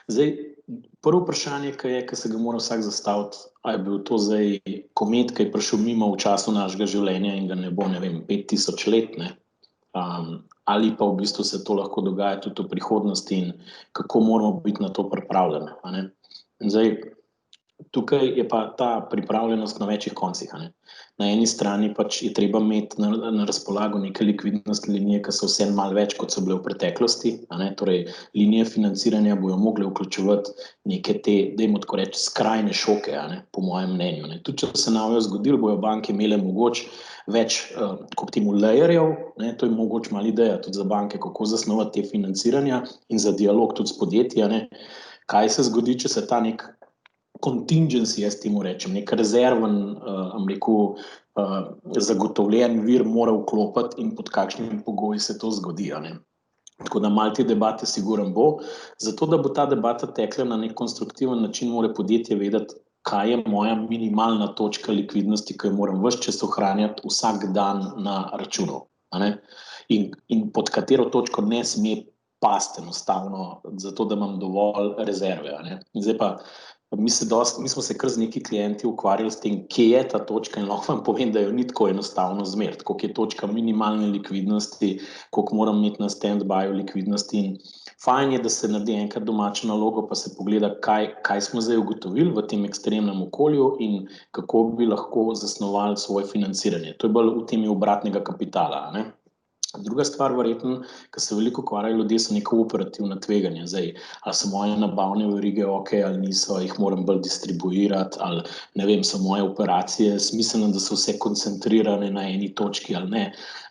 Zdaj, prvo vprašanje, ki se ga mora vsak zastaviti, a je bil to zdaj komet, ki je prišel mimo v času našega življenja in ga ne bo, 5000 let, ali pa v bistvu se to lahko dogaja tudi v prihodnosti in kako moramo biti na to pripravljeni. Zdaj, tukaj je pa ta pripravljenost na večjih koncih. Na eni strani pač je treba imeti na razpolago neke likvidnostne linije, ki so vseeno malo več, kot so bile v preteklosti. Torej, linije financiranja bojo mogle vključevati neke te, dajmo tako reči, skrajne šoke, po mojem mnenju. Tudi če se nam je zgodilo, bojo banke imele mogoče več kot temu layerjev, to je mogoče malo ideja tudi za banke, kako zasnovati te financiranja in za dialog tudi s podjetji. Kaj se zgodi, če se ta nek contingency, jaz temu rečem, nek rezerven, zagotovljen vir mora vklopiti in pod kakšnimi pogoji se to zgodi, a ne. Tako da malo te debate sigurno bo. Zato, da bo ta debata tekla na nek konstruktiven način, mora podjetje vedeti, kaj je moja minimalna točka likvidnosti, ki jo moram ves čas ohranjati vsak dan na računu, a ne. In pod katero točko ne sme pasti enostavno, zato da imam dovolj rezerve, a ne. In zdaj pa, mi smo se kar z neki klienti ukvarjali s tem, kje je ta točka, in lahko vam povem, da jo ni tako enostavno zmeriti, koliko je točka minimalne likvidnosti, koliko moram imeti na stand-byju likvidnosti. In fajn je, da se naredi enkrat domačo nalogo, pa se pogleda, kaj smo zdaj ugotovili v tem ekstremnem okolju in kako bi lahko zasnovali svoje financiranje. To je bolj v temi obratnega kapitala, a ne. Druga stvar, verjetno, ki se veliko ukvarjajo ljudje, so neka operativna tveganja. Zdaj, ali so moje nabavne verige ok, ali niso, jih moram bolj distribuirati, ali ne vem, so moje operacije smiselne, da so vse koncentrirane na eni točki ali ne.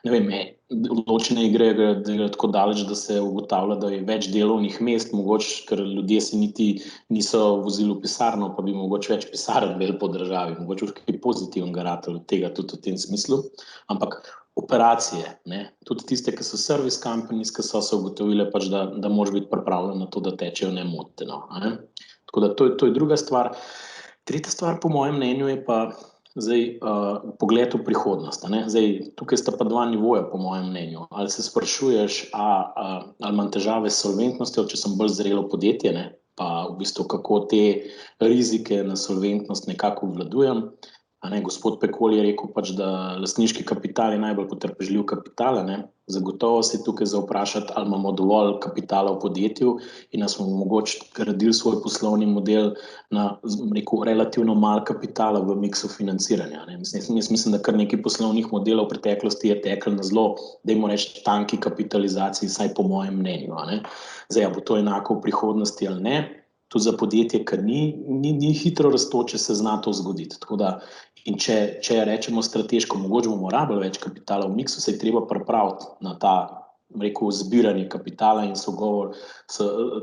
Ne vem, odločene igre gre tako daleč, da se ugotavlja, da je več delovnih mest, mogoče, ker ljudje se niti niso vozili v pisarno, pa bi mogoče več pisarn imeli po državi, mogoče kaj pozitivnega ratalo od tega tudi v tem smislu, ampak operacije, ne, tudi tiste, ki so service companies, ki so se ugotovile pač, da moraš biti pripravljen na to, da tečejo nemoteno, a ne. Tako da to je druga stvar. Tretja stvar po mojem mnenju je pa zdaj pogled v prihodnost, a ne. Zdaj, tukaj sta pa dva nivoja po mojem mnenju. Ali se sprašuješ, ali imam težave s solventnostjo, če sem bolj zrelo podjetje, ne, pa v bistvu kako te rizike na solventnost nekako obvladujem. A ne, gospod Pekol je rekel pač, da lastniški kapital je najbolj potrpežljiv kapital, a ne. Zagotovo se tukaj za vprašati, ali imamo dovolj kapitala v podjetju in da smo mogoče gradili svoj poslovni model na, rekel, relativno malo kapitala v miksu financiranja, ne. Mislim, da kar nekaj poslovnih modelov v preteklosti je teklo na zelo, dajmo reči, tanki kapitalizaciji, vsaj po mojem mnenju, a ne. Zdaj, bo to enako v prihodnosti ali ne, tudi za podjetje, ker ni hitro rastoče, se zna to zgoditi. Tako da, in če rečemo strateško, mogoče bomo rabili več kapitala v miksu, se je treba pripraviti na ta, rekel, zbiranje kapitala in sogovor,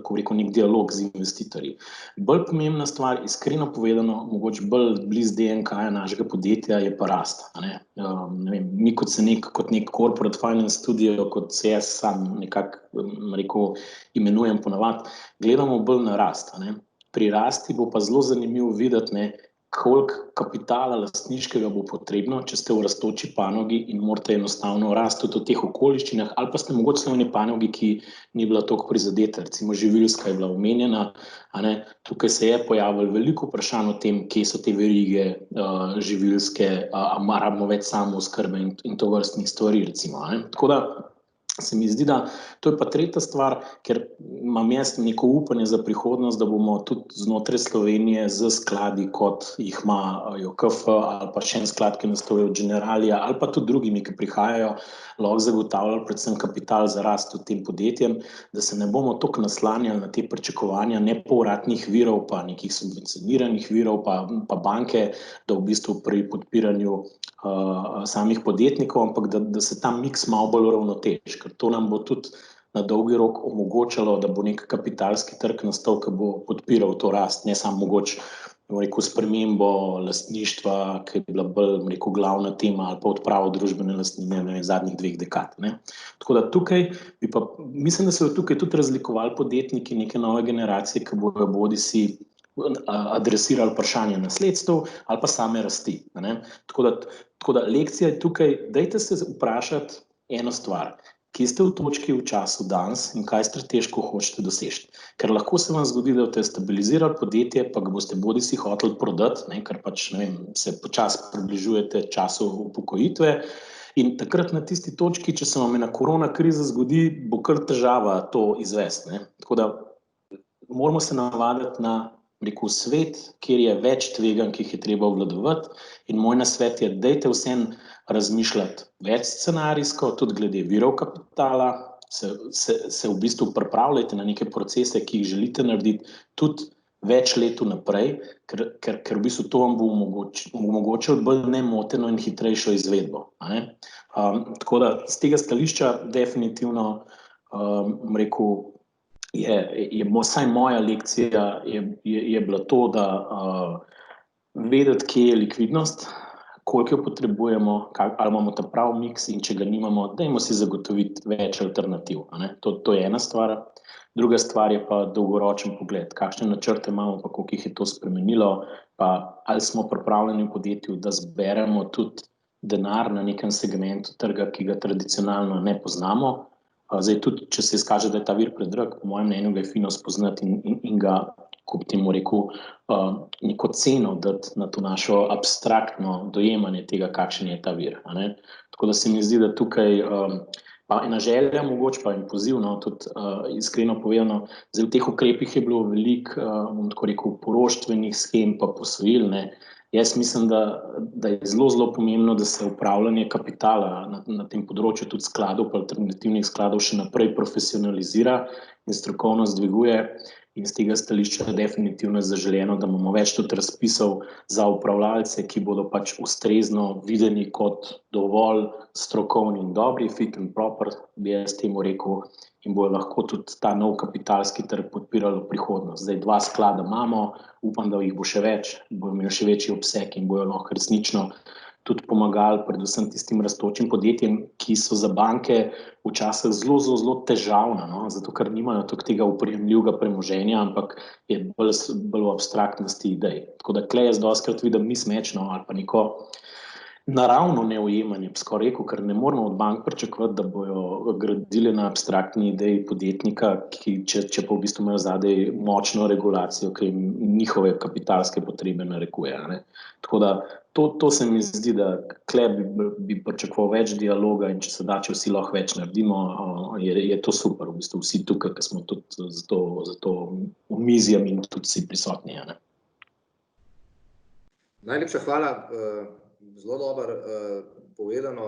ko rekel, nek dialog z investitorji. Bolj pomembna stvar, iskreno povedano, mogoče bolj blizu DNK-ja našega podjetja je pa rast, a ne. Ne vem, mi kot nek corporate finance studio, kot se jaz sam nekako, rekel, imenujem ponavadi, gledamo bolj na rast, a ne. Pri rasti bo pa zelo zanimivo videti, ne, koliko kapitala lastniškega bo potrebno, če ste v rastoči panogi in morate enostavno rasti tudi v teh okoliščinah, ali pa ste mogoče v eni panogi, ki ni bila toliko prizadeta, recimo živilska je bila omenjena, a ne. Tukaj se je pojavilo veliko vprašanj o tem, kje so te verige živilske, a rabimo več samooskrbe in tovrstnih stvari, recimo, a ne. Tako da se mi zdi, da to je pa tretja stvar, ker imam jaz neko upanje za prihodnost, da bomo tudi znotraj Slovenije z skladi, kot jih imajo KF ali pa še en sklad, ki nastajajo Generalija, ali pa tudi drugimi, ki prihajajo, lahko zagotavljali predvsem kapital za rast v tem podjetjem, da se ne bomo toliko naslanjali na te pričakovanja nepovratnih virov, pa nekih subvencioniranih virov, pa banke, da v bistvu pri podpiranju samih podjetnikov, ampak da se ta miks malo bolj uravnoteži, ker to nam bo tudi na dolgi rok omogočalo, da bo nek kapitalski trg nastal, ki bo podpiral to rast, ne samo mogoče, rekel, spremembo lastništva, ki je bila bolj, rekel, glavna tema, ali pa odpravo družbene lastnine, ne vem, zadnjih 2 dekad, ne. Tako da tukaj bi pa, mislim, da se bodo tukaj tudi razlikovali podjetniki neke nove generacije, ki bodo bodisi adresirali vprašanje nasledstev ali pa same rasti, a ne. Tako da lekcija je tukaj, dajte se vprašati eno stvar, kje ste v točki v času danes in kaj strateško hočete doseči. Ker lahko se vam zgodi, da boste stabilizirali podjetje, pa ga boste bodisi hoteli prodati, ne, ker pač, ne vem, se počasi približujete času upokojitve, in takrat na tisti točki, če se vam ena korona kriza zgodi, bo kar težava to izvesti, ne. Tako da moramo se navaditi na, rekel, svet, kjer je več tveganj, ki jih je treba obvladovati, in moj nasvet je, dajte vseeno razmišljati več scenarijsko, tudi glede virov kapitala, se v bistvu pripravljajte na neke procese, ki jih želite narediti tudi več let vnaprej, ker v bistvu to vam bo omogočilo bolj nemoteno in hitrejšo izvedbo, a ne. Tako da z tega stališča definitivno, rekel, vsaj moja lekcija je bila to, da vedeti, kje je likvidnost, koliko jo potrebujemo, ali imamo ta prav miks in če ga nimamo, dajmo si zagotoviti več alternativ. To je ena stvar. Druga stvar je pa dolgoročen pogled, kakšne načrte imamo, pa koliko jih je to spremenilo, pa ali smo pripravljeni v podjetju, da zberemo tudi denar na nekem segmentu trga, ki ga tradicionalno ne poznamo. Zdaj tudi, če se izkaže, da je ta vir predrag, po mojem mnenju ga je fino spoznati in ga, ko bi temu rekel, neko ceno dati na to našo abstraktno dojemanje tega, kakšen je ta vir. Tako da se mi zdi, da tukaj pa ena želja, mogoče pa in poziv, tudi iskreno povedano, zdaj v teh ukrepih je bilo veliko, bom tako rekel, poroštvenih shem pa posojil. Jaz mislim, da je zelo pomembno, da se upravljanje kapitala na tem področju tudi skladov, pa alternativnih skladov še naprej profesionalizira in strokovno dviguje. In z tega stališča definitivno je zaželeno, da imamo več tudi razpisov za upravljalce, ki bodo pač ustrezno videni kot dovolj strokovni in dobri, fit and proper, bi jaz temu rekel, in bojo lahko tudi ta nov kapitalski trg podpirali v prihodnost. Zdaj 2 sklada imamo, upam, da jih bo še več, bojo imeli še večji obseg in bojo lahko resnično tudi pomagali predvsem tistim rastočim podjetjem, ki so za banke včasih zelo težavna, zato ker nimajo toliko tega oprijemljivega premoženja, ampak je bolj v abstraktnosti idej. Tako da tukaj jaz dostikrat vidim mismečno ali pa neko naravno neujemanje, bi skoraj rekel, ker ne moramo od bank pričakovati, da bojo gradili na abstraktni ideji podjetnika, če pa v bistvu imajo zadaj močno regulacijo, ki jim njihove kapitalske potrebe narekuje. Tako da to se mi zdi, da tukaj bi pričakoval več dialoga in če se da, če vsi lahko več naredimo, je to super, v bistvu vsi tukaj, ki smo tudi za to omizjem in tudi vsi prisotni. Najlepša hvala. Zelo dobro povedano.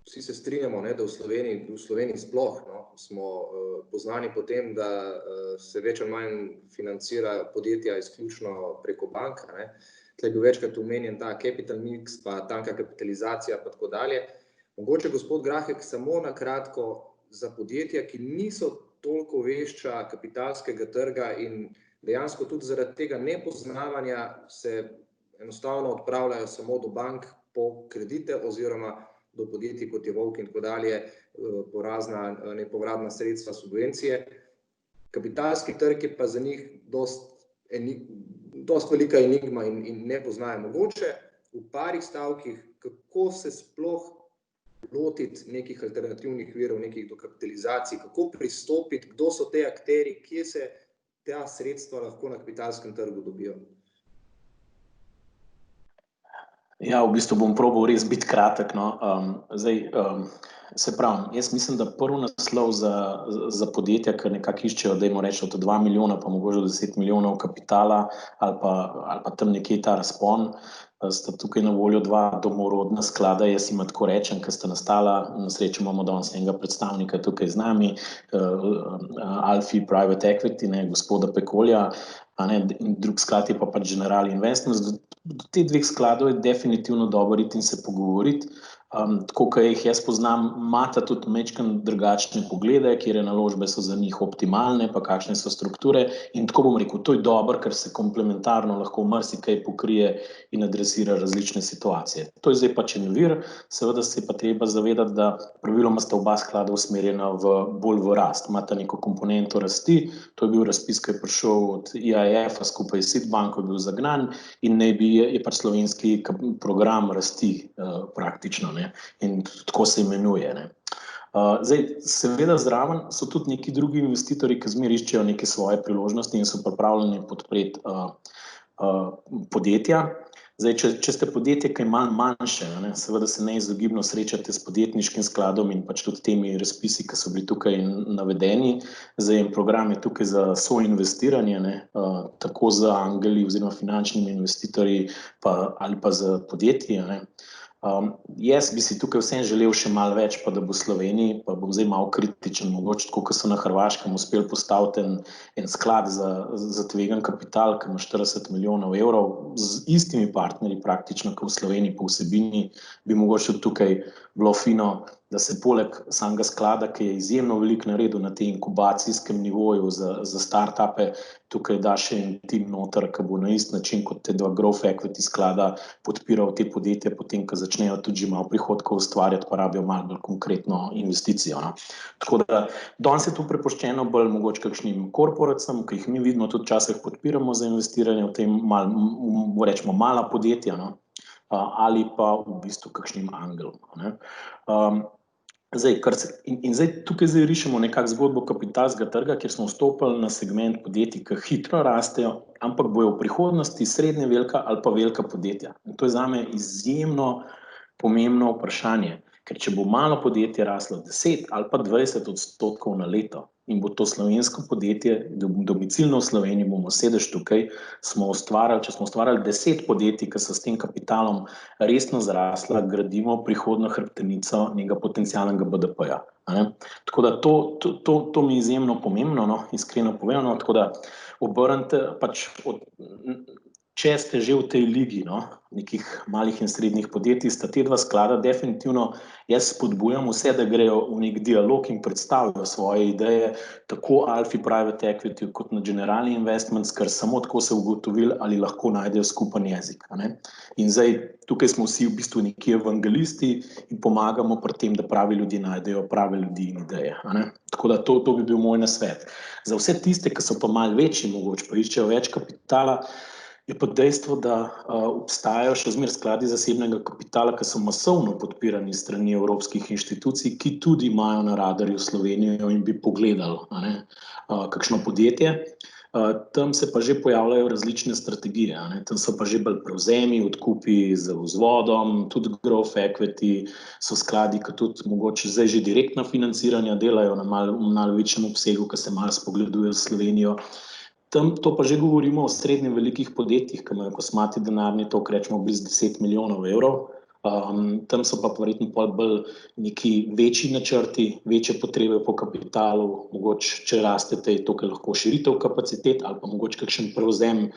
Vsi se strinjamo, da v Sloveniji sploh smo poznani po tem, da se več ali manj financira podjetja izključno preko bank. Tukaj je bil večkrat omenjen ta capital mix, pa tanka kapitalizacija, pa tako dalje. Mogoče, gospod Grahek, samo na kratko za podjetja, ki niso toliko vešča kapitalskega trga in dejansko tudi zaradi tega nepoznavanja se enostavno odpravljajo samo do bank po kredite oziroma do podjetij, kot je Volk in tako dalje, po razna nepovratna sredstva, subvencije. Kapitalski trg je pa za njih dosti velika enigma in ne poznajo. Mogoče v parih stavkih, kako se sploh lotiti nekih alternativnih virov, nekih dokapitalizacij, kako pristopiti, kdo so te akterji, kje se ta sredstva lahko na kapitalskem trgu dobijo? Ja, v bistvu bom probal res biti kratek. Zdaj, se pravim, jaz mislim, da prvi naslov za podjetja, ki nekako iščejo, dajmo reči, od 2 milijona, pa mogoče 10 milijonov kapitala ali pa tam nekje ta razpon, sta tukaj na voljo 2 domorodna sklada, jaz jim tako rečem, ki sta nastala, na srečo imamo danes enega predstavnika tukaj z nami, Alfi Private Equity, gospoda Pekolja, in drug sklad je pa pač General Investments. Do teh 2 skladov je definitivno dobro iti in se pogovoriti. Tako, kot jih jaz poznam, imata tudi majčkeno drugačne poglede, kjer naložbe so za njih optimalne, pa kakšne so strukture. In tako bom rekel, to je dobro, ker se komplementarno lahko marsikaj pokrije in adresira različne situacije. To je zdaj pač en vir, seveda se je pa treba zavedati, da praviloma sta oba sklada usmerjena bolj v rast. Imata neko komponento rasti, to je bil razpis, ki je prišel od IAF-a skupaj s SID banko, je bil zagnan in je pač slovenski program rasti praktično. In tako se imenuje. Zdaj, seveda zraven so tudi neki drugi investitorji, ki zmeraj iščejo neke svoje priložnosti in so pripravljeni podpreti podjetja. Zdaj, če ste podjetje, ki je malo manjše, seveda se neizogibno srečate s podjetniškim skladom in pač tudi temi razpisi, ki so bili tukaj navedeni. Zdaj, program je tukaj za soinvestiranje, tako za angeli oziroma finančnimi investitorji ali pa za podjetji. Jaz bi si tukaj vsem želel še malo več, pa da bo v Sloveniji, pa bom zdaj malo kritičen, mogoče tako, ko so na Hrvaškem uspeli postaviti en sklad za tvegan kapital, ki ima 40 milijonov evrov, z istimi partnerji praktično, kot v Sloveniji po vsebini, bi mogoče tukaj bilo fino, da se poleg samega sklada, ki je izjemno veliko naredil na tem inkubacijskem nivoju za startupe, tukaj da še en tim noter, ki bo na isti način kot te dva growth equity sklada podpiral te podjetja, potem, ko začnejo tudi že malo prihodkov ustvarjati, pa rabijo malo bolj konkretno investicijo. No. Tako da danes je tu prepuščeno bolj mogoče kakšnim korporacem, ki jih mi vidimo tudi včasih podpiramo za investiranje v tem rečemo mala podjetja, no. Ali pa v bistvu kakšnim angelom. Ne. Zdaj, tukaj rišemo nekako zgodbo kapitalskega trga, kjer smo vstopili na segment podjetij, ki hitro rastejo, ampak bojo v prihodnosti srednje velika ali pa velika podjetja. In to je zame izjemno pomembno vprašanje, ker če bo malo podjetje raslo 10 ali pa 20% na leto in bo to slovensko podjetje, domicilno v Sloveniji, bomo sedež tukaj, če smo ustvarjali 10 podjetij, ki so s tem kapitalom resno zrasla, gradimo prihodno hrbtenico nekega potencialnega BDP-ja. Tako da to mi je izjemno pomembno, no, iskreno povedano, tako da obrnite pač če ste že v tej ligi, no, nekih malih in srednjih podjetij, sta te dva sklada definitivno, jaz spodbujam vse, da grejo v nek dialog in predstavijo svoje ideje, tako Alfi Private Equity kot na Generali Investments, ker samo tako se ugotovili, ali lahko najdejo skupen jezik. Ne? In zdaj, tukaj smo vsi v bistvu neki evangelisti in pomagamo pri tem, da pravi ljudje najdejo prave ljudi in ideje. Ne? Tako da to bi bil moj nasvet. Za vse tiste, ki so pa malo večji, mogoče pa iščejo več kapitala, je pa dejstvo, da obstajajo še zmeraj skladi zasebnega kapitala, ki so masovno podpirani strani evropskih inštitucij, ki tudi imajo na radarju Slovenijo in bi pogledali kakšno podjetje. Tam se pa že pojavljajo različne strategije, tam so pa že bolj prevzemi, odkupi z vzvodom, tudi growth equity, so skladi, ki tudi mogoče zdaj že direktna financiranja delajo na malo večjem obsegu, ki se malo spogledujejo s Slovenijo. To pa že govorimo o srednje velikih podjetjih, ki imajo kosmati denarni tok, rečemo blizu 10 milijonov evrov. Tam so pa verjetno bolj neki večji načrti, večje potrebe po kapitalu, mogoče, če rastete, je tukaj lahko širitev kapacitet ali pa mogoče kakšen prevzem,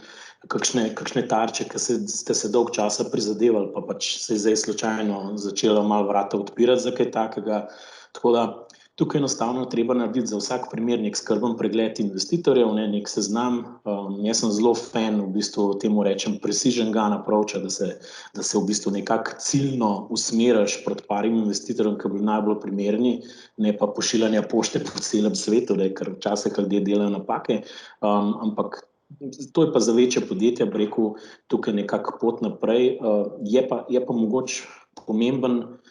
kakšne tarče, ki ste se dolg časa prizadevali, pa pač se je zdaj slučajno začela malo vrata odpirati za kaj takega. Tako da tukaj enostavno treba narediti za vsak primer nek skrben pregled investitorjev, nek seznam. Jaz sem zelo fan, v bistvu temu rečem precision gun approacha, da se v bistvu nekako ciljno usmeriš proti parim investitorjem, ki bi najbolj primerni, ne pa pošiljanja pošte po celem svetu, ker včasih ljudje delajo napake, ampak to je pa za večje podjetja, bi rekel, tukaj nekako pot naprej. Je pa mogoče pomemben,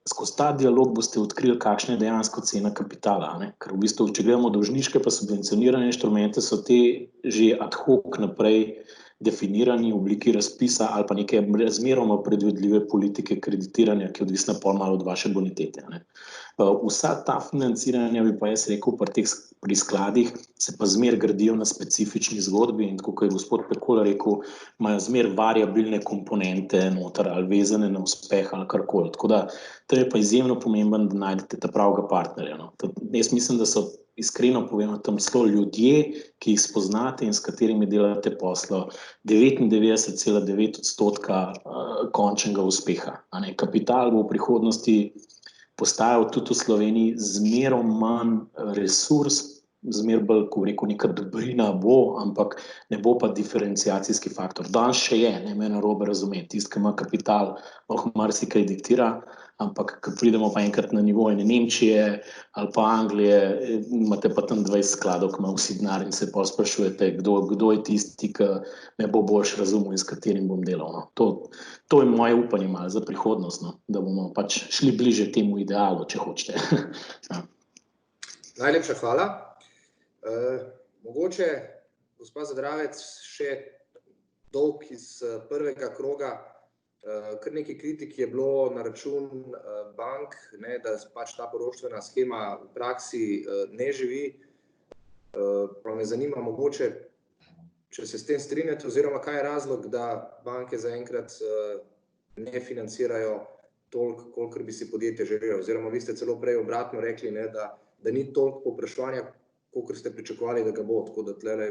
skozi ta dialog boste odkrili, kakšna je dejansko cena kapitala, ker v bistvu, če gledamo dolžniške pa subvencionirane inštrumente, so te že ad hoc naprej definirani v obliki razpisa ali pa neke razmeroma predvidljive politike kreditiranja, ki je odvisna pol malo od vaše bonitete. Vsa ta financiranja, bi pa jaz rekel, pri skladih se pa zmeraj gradijo na specifični zgodbi in tako, kot je gospod Pekola rekel, imajo zmeraj variabilne komponente noter ali vezane na uspeh ali karkoli. Tako da, to je pa izjemno pomembno, da najdete ta pravega partnerja. Jaz mislim, da so iskreno povedano tam celo ljudje, ki jih spoznate in s katerimi delate poslo, 99,9% končnega uspeha. Kapital bo v prihodnosti postajal tudi v Sloveniji zmeraj manj resurs, zmeraj bolj, ko rekel, neka dobrina bo, ampak ne bo pa diferenciacijski faktor. Danes še je, ne me narobe razumeti, tisti, ki ima kapital, lahko marsikaj diktira, ampak ko pridemo pa enkrat na nivo ene Nemčije ali pa Anglije, imate pa tam 20 skladov, ki ima vsi denar in se pa sprašujete, kdo je tisti, ki me bo boljš razumel in s katerim bom delal. To je moje upanje malo za prihodnost, da bomo pač šli bliže temu idealu, če hočete. Najlepša hvala. Mogoče, gospa Zadravec, še dolg iz prvega kroga, kar nekaj kritik je bilo na račun bank, da pač ta poroštvena shema v praksi ne živi. Pa me zanima mogoče, če se s tem strinjate, oziroma kaj je razlog, da banke zaenkrat ne financirajo toliko, kolikor bi si podjetje želelo. Oziroma vi ste celo prej obratno rekli, da ni toliko povpraševanja, kolikor ste pričakovali, da ga bo. Tako da tlele...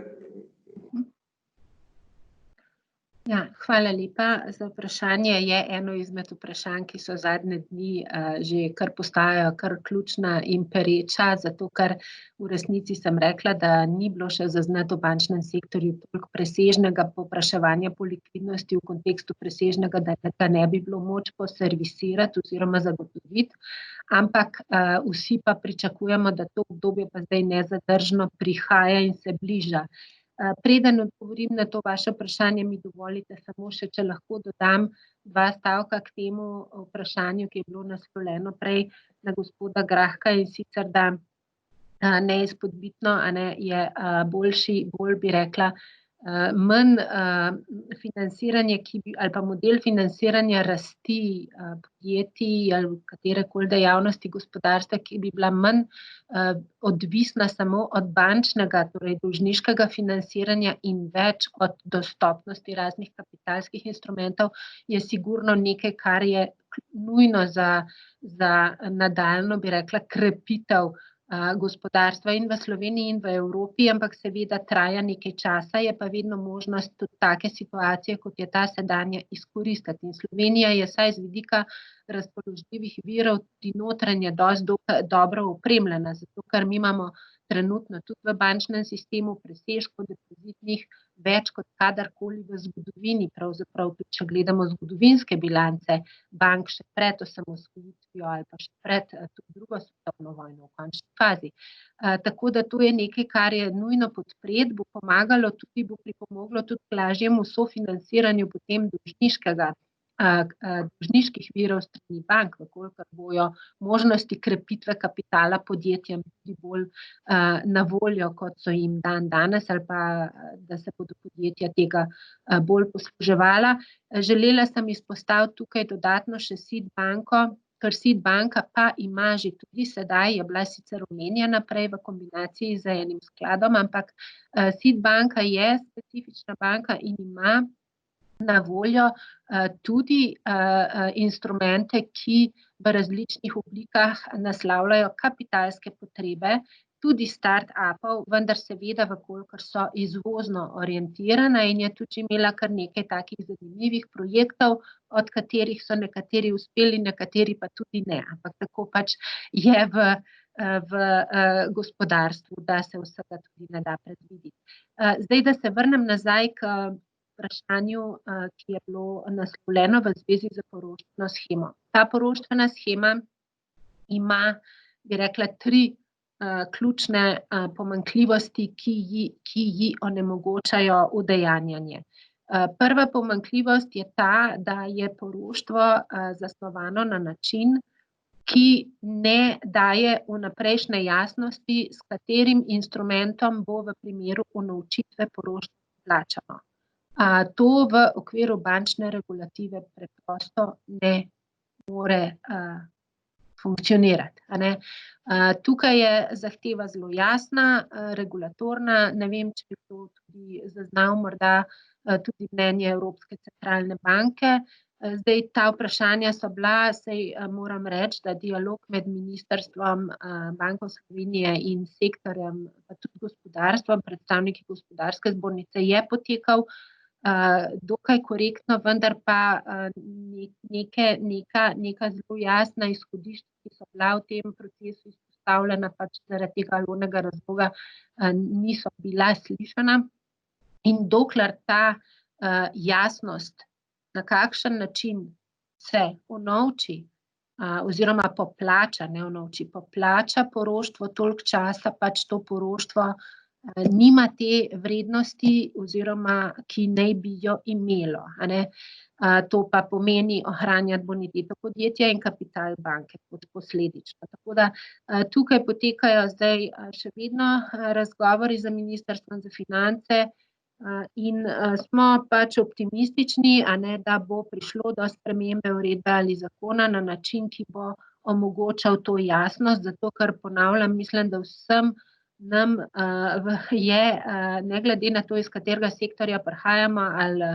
Ja, hvala lepa za vprašanje. Je eno izmed vprašanj, ki so zadnje dni že kar postajajo kar ključna in pereča, zato ker v resnici sem rekla, da ni bilo še zaznati v bančnem sektorju toliko presežnega povpraševanja po likvidnosti v kontekstu presežnega, da ga ne bi bilo moč poservisirati oziroma zagotoviti, ampak vsi pa pričakujemo, da to obdobje pa zdaj nezadržno prihaja in se bliža. Preden odgovorim na to vaše vprašanje, mi dovolite samo še, če lahko dodam 2 stavka k temu vprašanju, ki je bilo naslovljeno prej na gospoda Grahka, in sicer, da neizpodbitno je bolj bi rekla, manj financiranje, ali pa model financiranja rasti podjetij ali katerekoli dejavnosti gospodarstva, ki bi bila manj odvisna samo od bančnega, torej dolžniškega financiranja in več od dostopnosti raznih kapitalskih instrumentov, je sigurno nekaj, kar je nujno za nadaljnjo, bi rekla, krepitev gospodarstva in v Sloveniji in v Evropi, ampak seveda traja nekaj časa, je pa vedno možnost tudi take situacije, kot je ta sedanja, izkoristiti. In Slovenija je vsaj z vidika razpoložljivih virov tudi notranje dosti dobro opremljena, zato ker mi imamo trenutno tudi v bančnem sistemu presežkov depozitnih več kot kadarkoli v zgodovini, pravzaprav tudi, če gledamo zgodovinske bilance bank še pred osamosvojitvijo ali pa še pred drugo svetovno vojno v končni fazi. Tako da to je nekaj, kar je nujno podpreti, bo pomagalo tudi, bo pripomoglo tudi k lažjemu sofinanciranju potem dolžniških virov strani bank, kolikor bojo možnosti krepitve kapitala podjetjem tudi bolj na voljo, kot so jim danes, ali pa da se bodo podjetja tega bolj posluževala. Želela sem izpostaviti tukaj dodatno še SID banko, ker SID banka pa ima že tudi sedaj, je bila sicer omenjena prej v kombinaciji z enim skladom, ampak SID banka je specifična banka in ima na voljo tudi instrumente, ki v različnih oblikah naslavljajo kapitalske potrebe, tudi start-upov, vendar seveda, kolikor so izvozno orientirana, in je tudi imela kar nekaj takih zanimivih projektov, od katerih so nekateri uspeli, nekateri pa tudi ne, ampak tako pač je v gospodarstvu, da se vsega tudi ne da predvideti. Zdaj, da se vrnem nazaj k vprašanju, ki je bilo naslovljeno v zvezi z poroštveno shemo. Ta poroštvena shema ima, bi rekla, 3 ključne pomanjkljivosti, ki ji onemogočajo udejanjanje. Prva pomanjkljivost je ta, da je poroštvo zasnovano na način, ki ne daje vnaprejšnje jasnosti, s katerim instrumentom bo v primeru unovčitve poroštva plačano. To v okviru bančne regulative preprosto ne more funkcionirati. Tukaj je zahteva zelo jasna, regulatorna, ne vem, če je to tudi zaznal morda tudi mnenje Evropske centralne banke. Zdaj, ta vprašanja so bila, saj moram reči, da dialog med Ministrstvom, Banko Slovenije in sektorjem, pa tudi gospodarstvom, predstavniki gospodarske zbornice je potekal dokaj korektno, vendar pa neka zelo jasna izhodišča, ki so bila v tem procesu izpostavljena, pač zaradi tega ali onega razloga niso bila slišana. In dokler ta jasnost, na kakšen način se unovči oziroma poplača, ne unovči, poplača poroštvo, toliko časa pač to poroštvo nima te vrednosti oziroma ki naj bi jo imelo. To pa pomeni ohranjati boniteto podjetja in kapital banke posledično. Tako da tukaj potekajo zdaj še vedno razgovori z Ministrstvom za finance in smo pač optimistični, da bo prišlo do spremembe uredbe ali zakona na način, ki bo omogočal to jasnost, zato ker ponavljam, mislim, da vsem nam je, ne glede na to, iz katerega sektorja prihajamo, ali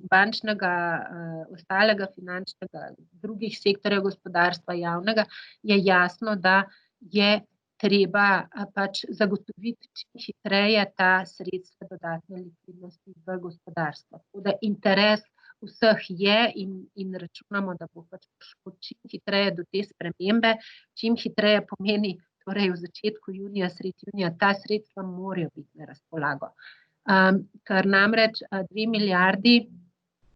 bančnega, ostalega finančnega, drugih sektorjev gospodarstva, javnega, je jasno, da je treba pač zagotoviti čim hitreje ta sredstva dodatne likvidnosti v gospodarstvo. Tako da interes vseh je in računamo, da bo pač prišlo čim hitreje do te spremembe, čim hitreje pomeni, torej v začetku junija, sredi junija, ta sredstva morajo biti na razpolago. Ker namreč 2 milijardi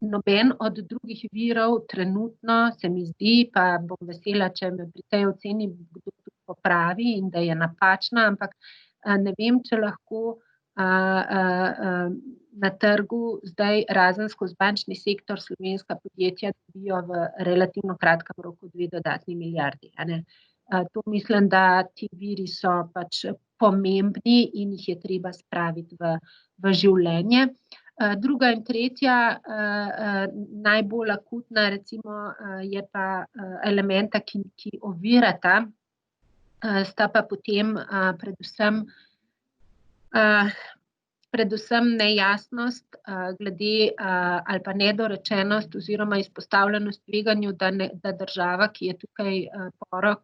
noben od drugih virov trenutno se mi zdi, pa bom vesela, če me pri tej oceni kdo tudi popravi in da je napačna, ampak ne vem, če lahko na trgu zdaj razen skozi bančni sektor slovenska podjetja dobijo v relativno kratkem roku 2 dodatni milijardi. To mislim, da ti viri so pač pomembni in jih je treba spraviti v življenje. Druga in tretja, najbolj akutna recimo, je pa elementa, ki ovirata, sta pa potem predvsem nejasnost glede ali pa nedorečenost oziroma izpostavljenost tveganju, da država, ki je tukaj porok,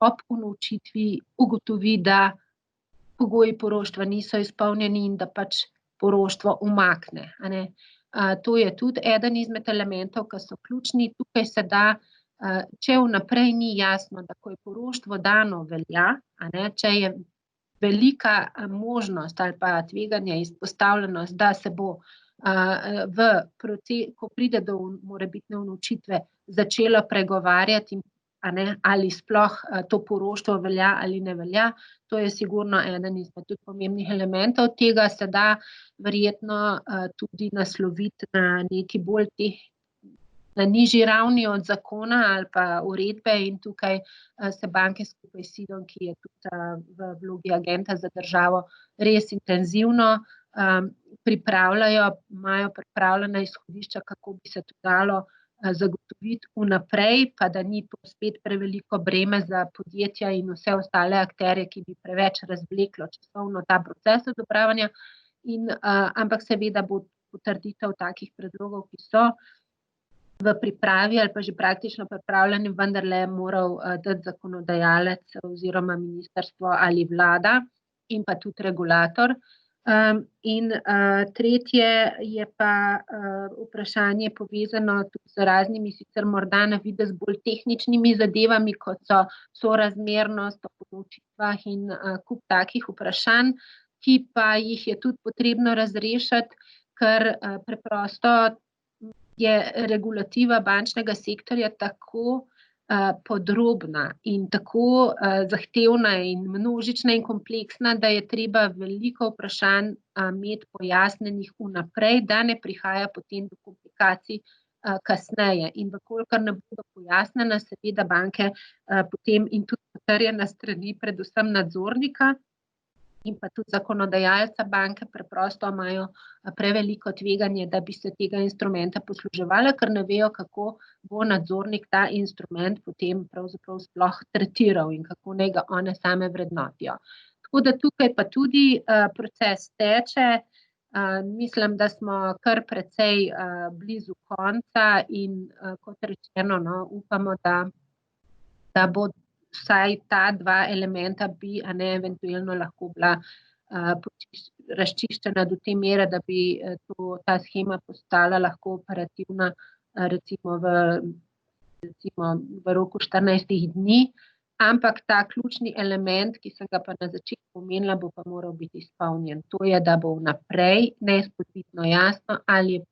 ob unovčitvi ugotovi, da pogoji poroštva niso izpolnjeni in da pač poroštvo umakne. To je tudi eden izmed elementov, ki so ključni. Tukaj se da, če vnaprej ni jasno, da ko je poroštvo dano velja, če je velika možnost ali pa tveganje izpostavljenost, da se bo ko pride do morebitne unovčitve, začelo pregovarjati, ali sploh to poroštvo velja ali ne velja, to je sigurno eden izmed tudi pomembnih elementov. Tega se da verjetno tudi nasloviti na neki bolj na nižji ravni od zakona ali pa uredbe in tukaj se banke skupaj s SID-om, ki je tudi v vlogi agenta za državo, res intenzivno pripravljajo, imajo pripravljena izhodišča, kako bi se to dalo zagotoviti vnaprej, pa da ni to spet preveliko breme za podjetja in vse ostale akterje, ki bi preveč razvleklo časovno ta proces odobravanja. Ampak seveda bo potrditev takih predlogov, ki so v pripravi ali pa že praktično pripravljeni, vendarle moral dati zakonodajalec oziroma ministrstvo ali vlada in pa tudi regulator. In tretje je pa vprašanje povezano tudi z raznimi sicer morda na videz bolj tehničnimi zadevami, kot so sorazmernost ob unovčitvah in kup takih vprašanj, ki pa jih je tudi potrebno razrešiti, ker preprosto je regulativa bančnega sektorja tako podrobna in tako zahtevna in množična in kompleksna, da je treba veliko vprašanj imeti pojasnjenih vnaprej, da ne prihaja potem do komplikacij kasneje. In kolikor ne bodo pojasnjena, seveda banke potem in tudi potrjena strani predvsem nadzornika in pa tudi zakonodajalca banke preprosto imajo preveliko tveganje, da bi se tega instrumenta posluževali, ker ne vejo, kako bo nadzornik ta instrument potem pravzaprav sploh tretiral in kako naj ga one same vrednotijo. Tako da tukaj pa tudi proces teče. Mislim, da smo kar precej blizu konca in kot rečeno, upamo, da bo vsaj ta dva elementa bi eventualno lahko bila razčiščena do te mere, da bi ta shema postala lahko operativna recimo v roku 14 dni, ampak ta ključni element, ki sem ga pa na začetku omenila, bo pa moral biti izpolnjen. To je, da bo vnaprej neizpodbitno jasno, ali je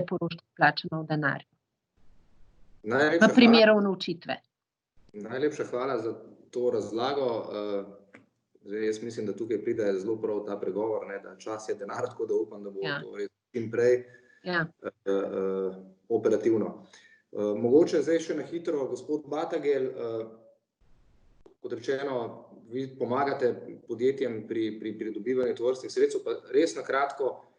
poroštvo plačano v denarju. V primeru unovčitve. Najlepša hvala za to razlago. Jaz mislim, da tukaj pride zelo prav ta pregovor, da čas je denar, tako da upam, da bo to res čim prej operativno. Mogoče zdaj še na hitro, gospod Batagel, kot rečeno, vi pomagate podjetjem pri pridobivanju tovrstnih sredstev, pa res na kratko,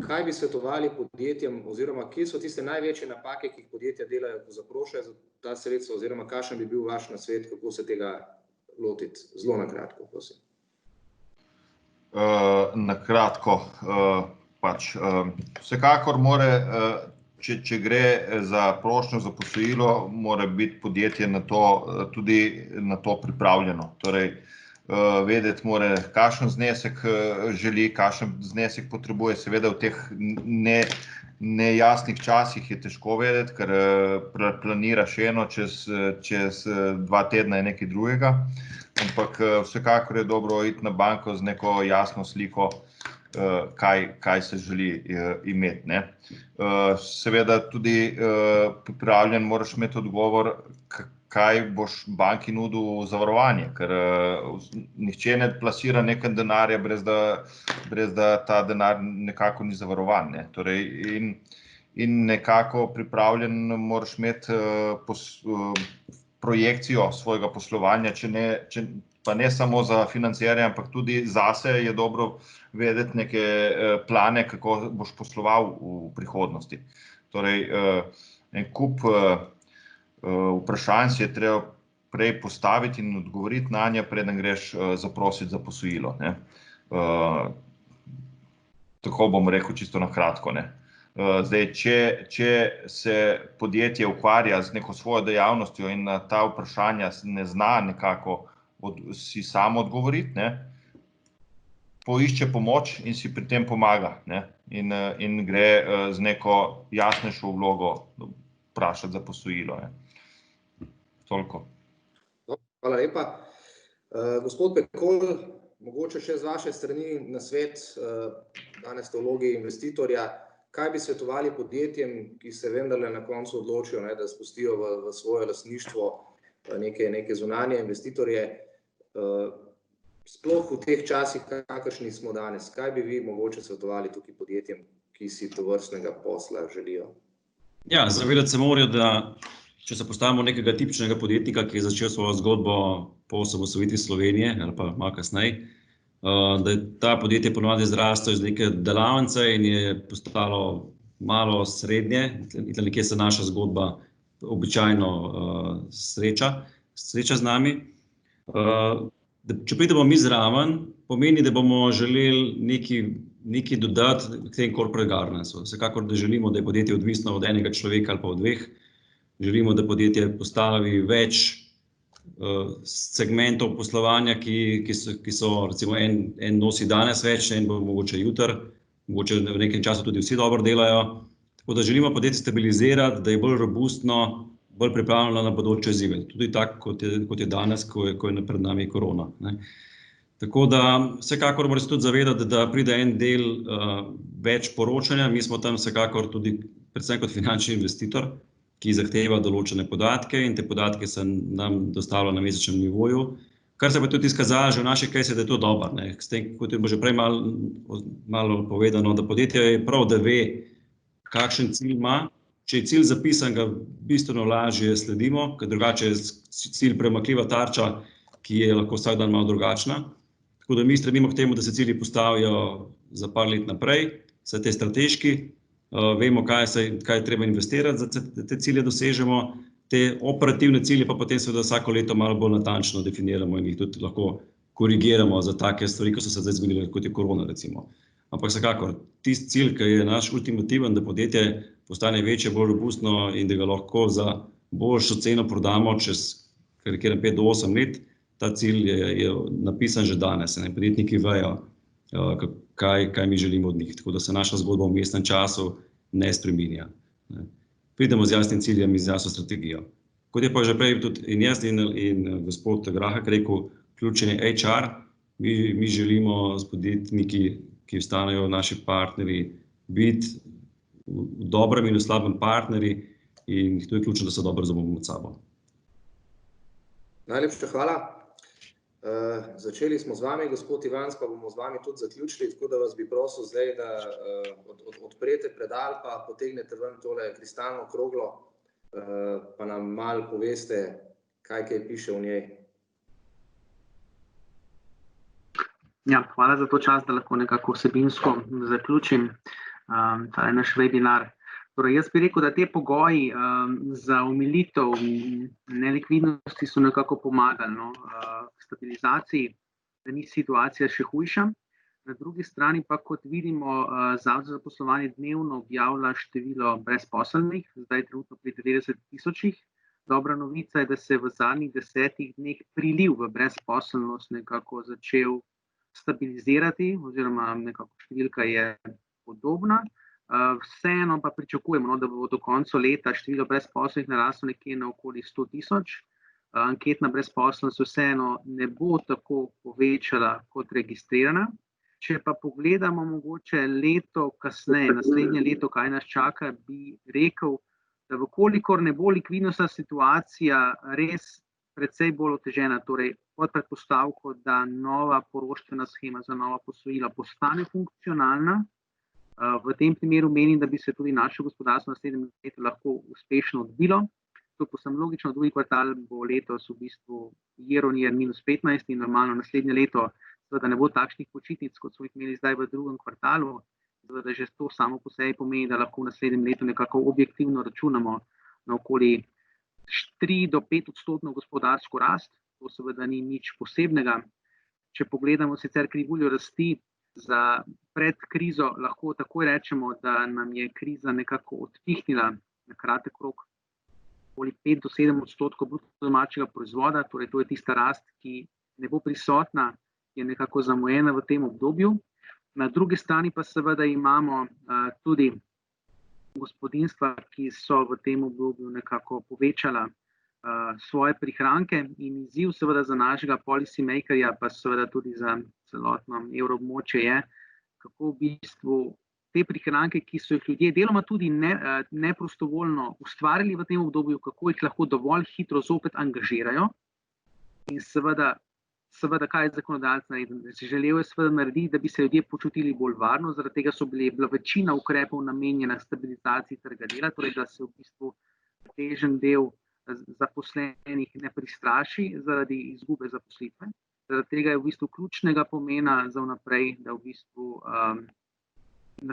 kaj bi svetovali podjetjem oziroma kje so tiste največje napake, ki jih podjetja delajo, ko zaprošajo za ta sredstva, oziroma kakšen bi bil vaš nasvet, kako se tega lotiti? Zelo na kratko, prosim. Na kratko, vsekakor mora, če gre za prošnjo za posojilo, mora biti podjetje tudi na to pripravljeno. Torej, vedeti mora, kakšen znesek želi, kakšen znesek potrebuje. Seveda v teh nejasnih časih je težko vedeti, ker planiraš eno, čez 2 tedna je nekaj drugega. Ampak vsekakor je dobro iti na banko z neko jasno sliko, kaj se želi imeti, ne. Seveda tudi pripravljen moraš imeti odgovor, kaj boš banki nudil zavarovanje, ker nihče ne plasira nekaj denarja, brez da ta denar nekako ni zavarovan, ne. Torej, in nekako pripravljen moraš imeti projekcijo svojega poslovanja, pa ne samo za financerje, ampak tudi zase je dobro vedeti neke plane, kako boš posloval v prihodnosti. Torej, en kup vprašanj si je treba prej postaviti in odgovoriti nanje, preden greš zaprositi za posojilo, ne. Tako bom rekel čisto na kratko, ne. Zdaj, če se podjetje ukvarja z neko svojo dejavnostjo in na ta vprašanja ne zna nekako si samo odgovoriti, ne, poišče pomoč in si pri tem pomaga, ne, in gre z neko jasnejšo vlogo vprašati za posojilo, ne. Toliko. Hvala lepa. Gospod Pekol, mogoče še z vaše strani nasvet, danes ste v vlogi investitorja, kaj bi svetovali podjetjem, ki se vendarle na koncu odločijo, ne, da spustijo v svoje lastništvo neke zunanje investitorje, sploh v teh časih, kakršni smo danes, kaj bi vi mogoče svetovali tukaj podjetjem, ki si tovrstnega posla želijo? Ja, zavedati se morajo, da če se postavimo nekega tipičnega podjetnika, ki je začel svojo zgodbo po osamosvojitvi Slovenije ali pa malo kasneje, da je ta podjetje ponovadi zrastel iz neke delavnice in je postalo malo srednje, in nekje se naša zgodba običajno sreča z nami. Če pridemo mi zraven, pomeni, da bomo želeli nekaj dodati k tem corporate governance. Vsekakor, da želimo, da je podjetje odvisno od enega človeka ali pa od dveh. Želimo, da podjetje postavi več segmentov poslovanja, ki so, recimo, en nosi danes več, en bo mogoče jutri, mogoče v nekem času tudi vsi dobro delajo. Tako da želimo podjetje stabilizirati, da je bolj robustno, bolj pripravljeno na bodoče izzive. Tudi tako, kot je danes, ko je pred nami korona, ne. Tako da vsekakor moramo se tudi zavedati, da pride en del več poročanja. Mi smo tam vsekakor tudi, predvsem kot finančni investitor, ki zahteva določene podatke in te podatke se nam dostavlja na mesečnem nivoju. Kar se pa tudi izkazalo že v naših caseih, da je to dobro, ne. S tem, kot je bilo že prej malo povedano, da podjetje je prav, da ve, kakšen cilj ima. Če je cilj zapisan, ga bistveno lažje sledimo, ker drugače je cilj premakljiva tarča, ki je lahko vsak dan malo drugačna. Tako da mi stremimo k temu, da se cilji postavijo za par let naprej, vse te strateški, vemo, kaj je treba investirati, da te cilje dosežemo, te operativne cilje pa potem seveda vsako leto malo bolj natančno definiramo in jih tudi lahko korigiramo za take stvari, ko so se zdaj zgodile, kot je korona, recimo. Ampak vsekakor, tisti cilj, ki je naš ultimativen, da podjetje postane večje, bolj robustno in da ga lahko za boljšo ceno prodamo čez 5 do 8 let, ta cilj je napisan že danes. Podjetniki vejo, kaj mi želimo od njih, tako da se naša zgodba v vmesnem času ne spreminja. Pridemo z jasnim ciljem in z jasno strategijo. Kot je pa že prej tudi in jaz in gospod Grahek rekel, ključen je HR, mi želimo s podjetniki, ki ostanejo naši partnerji, biti v dobrem in v slabem partnerji in to je ključno, da se dobro razumemo med sabo. Najlepša hvala. Začeli smo z vami, gospod Ivanc, pa bomo z vami tudi zaključili, tako da vas bi prosil zdaj, da odprete predal, pa potegnete ven tole kristalno kroglo, pa nam malo poveste, kaj piše v njej. Ja, hvala za to čas, da lahko nekako vsebinsko zaključim ta naš webinar. Torej, jaz bi rekel, da te pogoji za omilitev nelikvidnosti so nekako pomagali k stabilizaciji, da ni situacija še hujša. Na drugi strani pa, kot vidimo, Zavod za zaposlovanje dnevno objavlja število brezposelnih, zdaj trenutno pri 90 000, Dobra novica je, da se je v zadnjih 10 dneh priliv v brezposelnost nekako začel stabilizirati, oziroma nekako številka je podobna. Vseeno pa pričakujemo, da bo do konca leta število brezposelnih naraslo nekje na okoli 100 tisoč. Anketna brezposelnost vseeno ne bo tako povečala kot registrirana. Če pa pogledamo mogoče leto kasneje, naslednje leto, kaj nas čaka, bi rekel, da vkolikor ne bo likvidnostna situacija res precej bolj otežena, torej pod predpostavko, da nova poroštvena shema za nova posojila postane funkcionalna, v tem primeru menim, da bi se tudi naše gospodarstvo naslednjem letu lahko uspešno odbilo. To je povsem logično, drugi kvartal bo letos v bistvu year on year -15 in normalno naslednje leto seveda ne bo takšnih počitnic, kot smo jih imeli zdaj v drugem kvartalu. Seveda že to samo po sebi pomeni, da lahko v naslednjem letu nekako objektivno računamo na okoli 3 do 5% gospodarsko rast. To seveda ni nič posebnega. Če pogledamo sicer krivuljo rasti za pred krizo, lahko takoj rečemo, da nam je kriza nekako odpihnila na kratek rok okoli 5 do 7% bruto domačega proizvoda, torej to je tista rast, ki ne bo prisotna, je nekako zamujena v tem obdobju. Na drugi strani pa seveda imamo tudi gospodinjstva, ki so v tem obdobju nekako povečala svoje prihranke in izziv seveda za našega policy makerja, pa seveda tudi za celotno evroobmočje je, kako v bistvu te prihranke, ki so jih ljudje deloma tudi neprostovoljno ustvarili v tem obdobju, kako jih lahko dovolj hitro zopet angažirajo. In seveda, kaj je zakonodajalec naredil? Želel je seveda narediti, da bi se ljudje počutili bolj varno, zaradi tega so bila večina ukrepov namenjena stabilizaciji trga dela, torej da se v bistvu težen del zaposlenih ne pristraši zaradi izgube zaposlitve. Zaradi tega je v bistvu ključnega pomena za vnaprej, da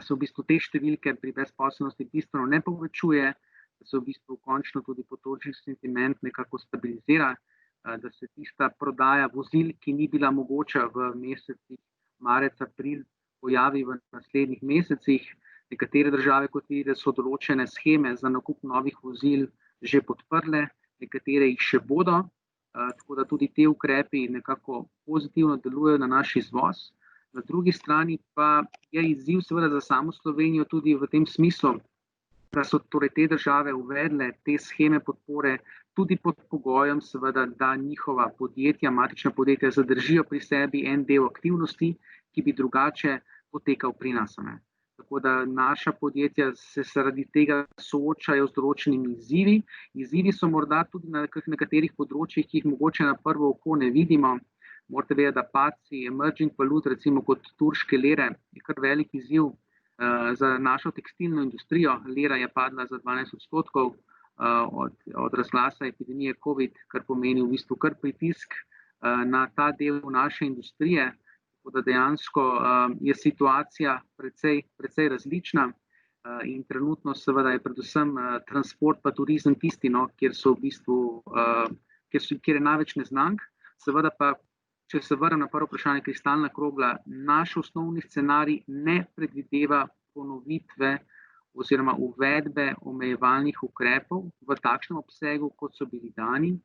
se v bistvu te številke pri brezposelnosti bistveno ne povečuje, da se v bistvu končno tudi potrošniški sentiment nekako stabilizira, da se tista prodaja vozil, ki ni bila mogoča v mesecih marec, april, pojavi v naslednjih mesecih. Nekatere države, kot vidite, so določene sheme za nakup novih vozil že podprle, nekatere jih še bodo, tako da tudi te ukrepi nekako pozitivno delujejo na naš izvoz. Na drugi strani pa je izziv seveda za samo Slovenijo tudi v tem smislu, da so torej te države uvedle te sheme podpore tudi pod pogojem seveda, da njihova podjetja, matična podjetja zadržijo pri sebi en del aktivnosti, ki bi drugače potekal pri nas. Tako da naša podjetja se zaradi tega soočajo z določenimi izzivi. Izzivi so morda tudi na nekaterih področjih, ki jih mogoče na prvo oko ne vidimo. Morate vedeti, da padci emerging valut, recimo kot turške lire, je kar velik izziv za našo tekstilno industrijo. Lira je padla za 12% od razglasa epidemije COVID, kar pomeni v bistvu kar pritisk na ta del naše industrije. Tako da dejansko je situacija precej različna in trenutno seveda je predvsem transport pa turizem tisti, kjer je največ neznank. Seveda pa, če se vrnem na prvo vprašanje, kristalna krogla, naš osnovni scenarij ne predvideva ponovitve oziroma uvedbe omejevalnih ukrepov v takšnem obsegu, kot so bili dani,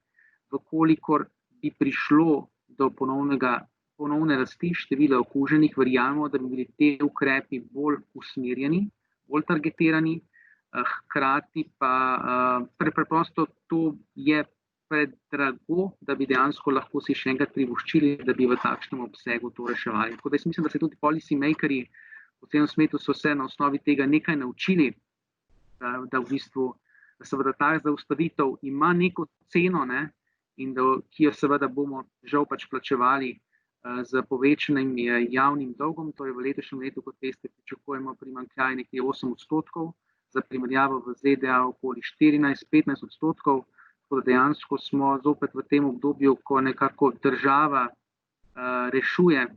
vkolikor bi prišlo do ponovne rasti števila okuženih, verjamemo, da bi bili te ukrepi bolj usmerjeni, bolj targetirani, hkrati pa preprosto to je predrago, da bi dejansko lahko si še enkrat privoščili, da bi v takšnem obsegu to reševali. Tako da jaz mislim, da se tudi policy makerji v celem svetu so se na osnovi tega nekaj naučili, da v bistvu seveda ta zaustavitev ima neko ceno, in ki jo seveda bomo žal pač plačevali z povečanim javnim dolgom. Torej v letošnjem letu, kot veste, pričakujemo primanjkljaj nekje 8%, za primerjavo v ZDA okoli 14-15%. Tako da dejansko smo zopet v tem obdobju, ko nekako država rešuje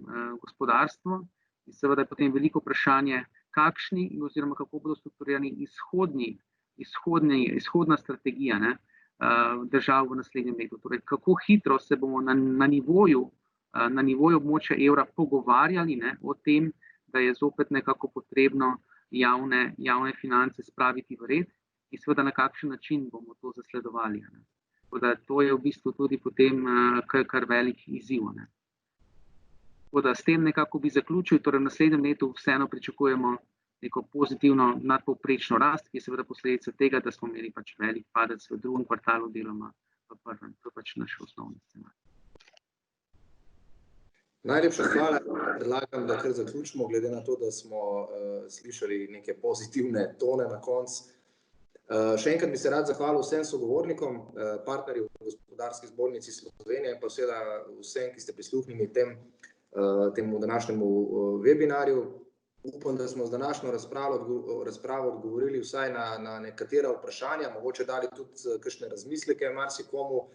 gospodarstvo in seveda je potem veliko vprašanje, kakšni oziroma kako bodo strukturirani izhodna strategija držav v naslednjem letu. Torej, kako hitro se bomo na nivoju območja evra pogovarjali o tem, da je zopet nekako potrebno javne finance spraviti v red in seveda na kakšen način bomo to zasledovali. Tako da to je v bistvu tudi potem kar velik izziv, ne. Tako da s tem nekako bi zaključil, torej v naslednjem letu vseeno pričakujemo neko pozitivno nadpovprečno rast, ki je seveda posledica tega, da smo imeli pač velik padec v drugem kvartalu deloma v prvem. To je pač naš osnovni scenarij. Najlepša hvala. Predlagam, da kar zaključimo, glede na to, da smo slišali neke pozitivne tone na koncu. Še enkrat bi se rad zahvalil vsem sogovornikom, partnerjev v Gospodarski zbornici Slovenije in pa seveda vsem, ki ste prisluhnili temu današnjemu webinarju. Upam, da smo z današnjo razpravo odgovorili vsaj na nekatera vprašanja, mogoče dali tudi kakšne razmisleke marsikomu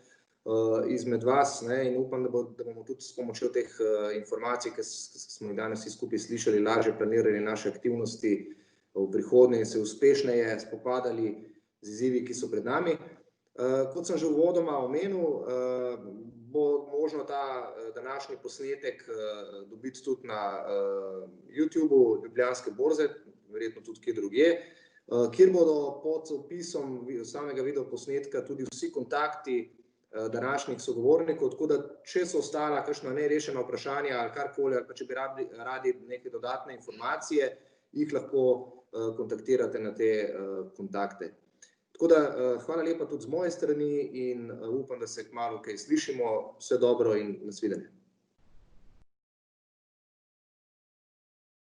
izmed vas, ne, in upam, da bomo tudi s pomočjo teh informacij, ki smo jih danes vsi skupaj slišali, lažje planirali naše aktivnosti v prihodnje in se uspešneje spopadali z izzivi, ki so pred nami. Kot sem že uvodoma omenil, bo možno ta današnji posnetek dobiti tudi na YouTubeu Ljubljanske borze, verjetno tudi kje drugje, kjer bodo pod opisom samega videoposnetka tudi vsi kontakti današnjih sogovornikov, tako da če so ostala kakšna nerešena vprašanja ali karkoli, ali pa če bi radi neke dodatne informacije, jih lahko kontaktirate na te kontakte. Tako da hvala lepa tudi z moje strani in upam, da se kmalu kaj slišimo. Vse dobro in nasvidenje.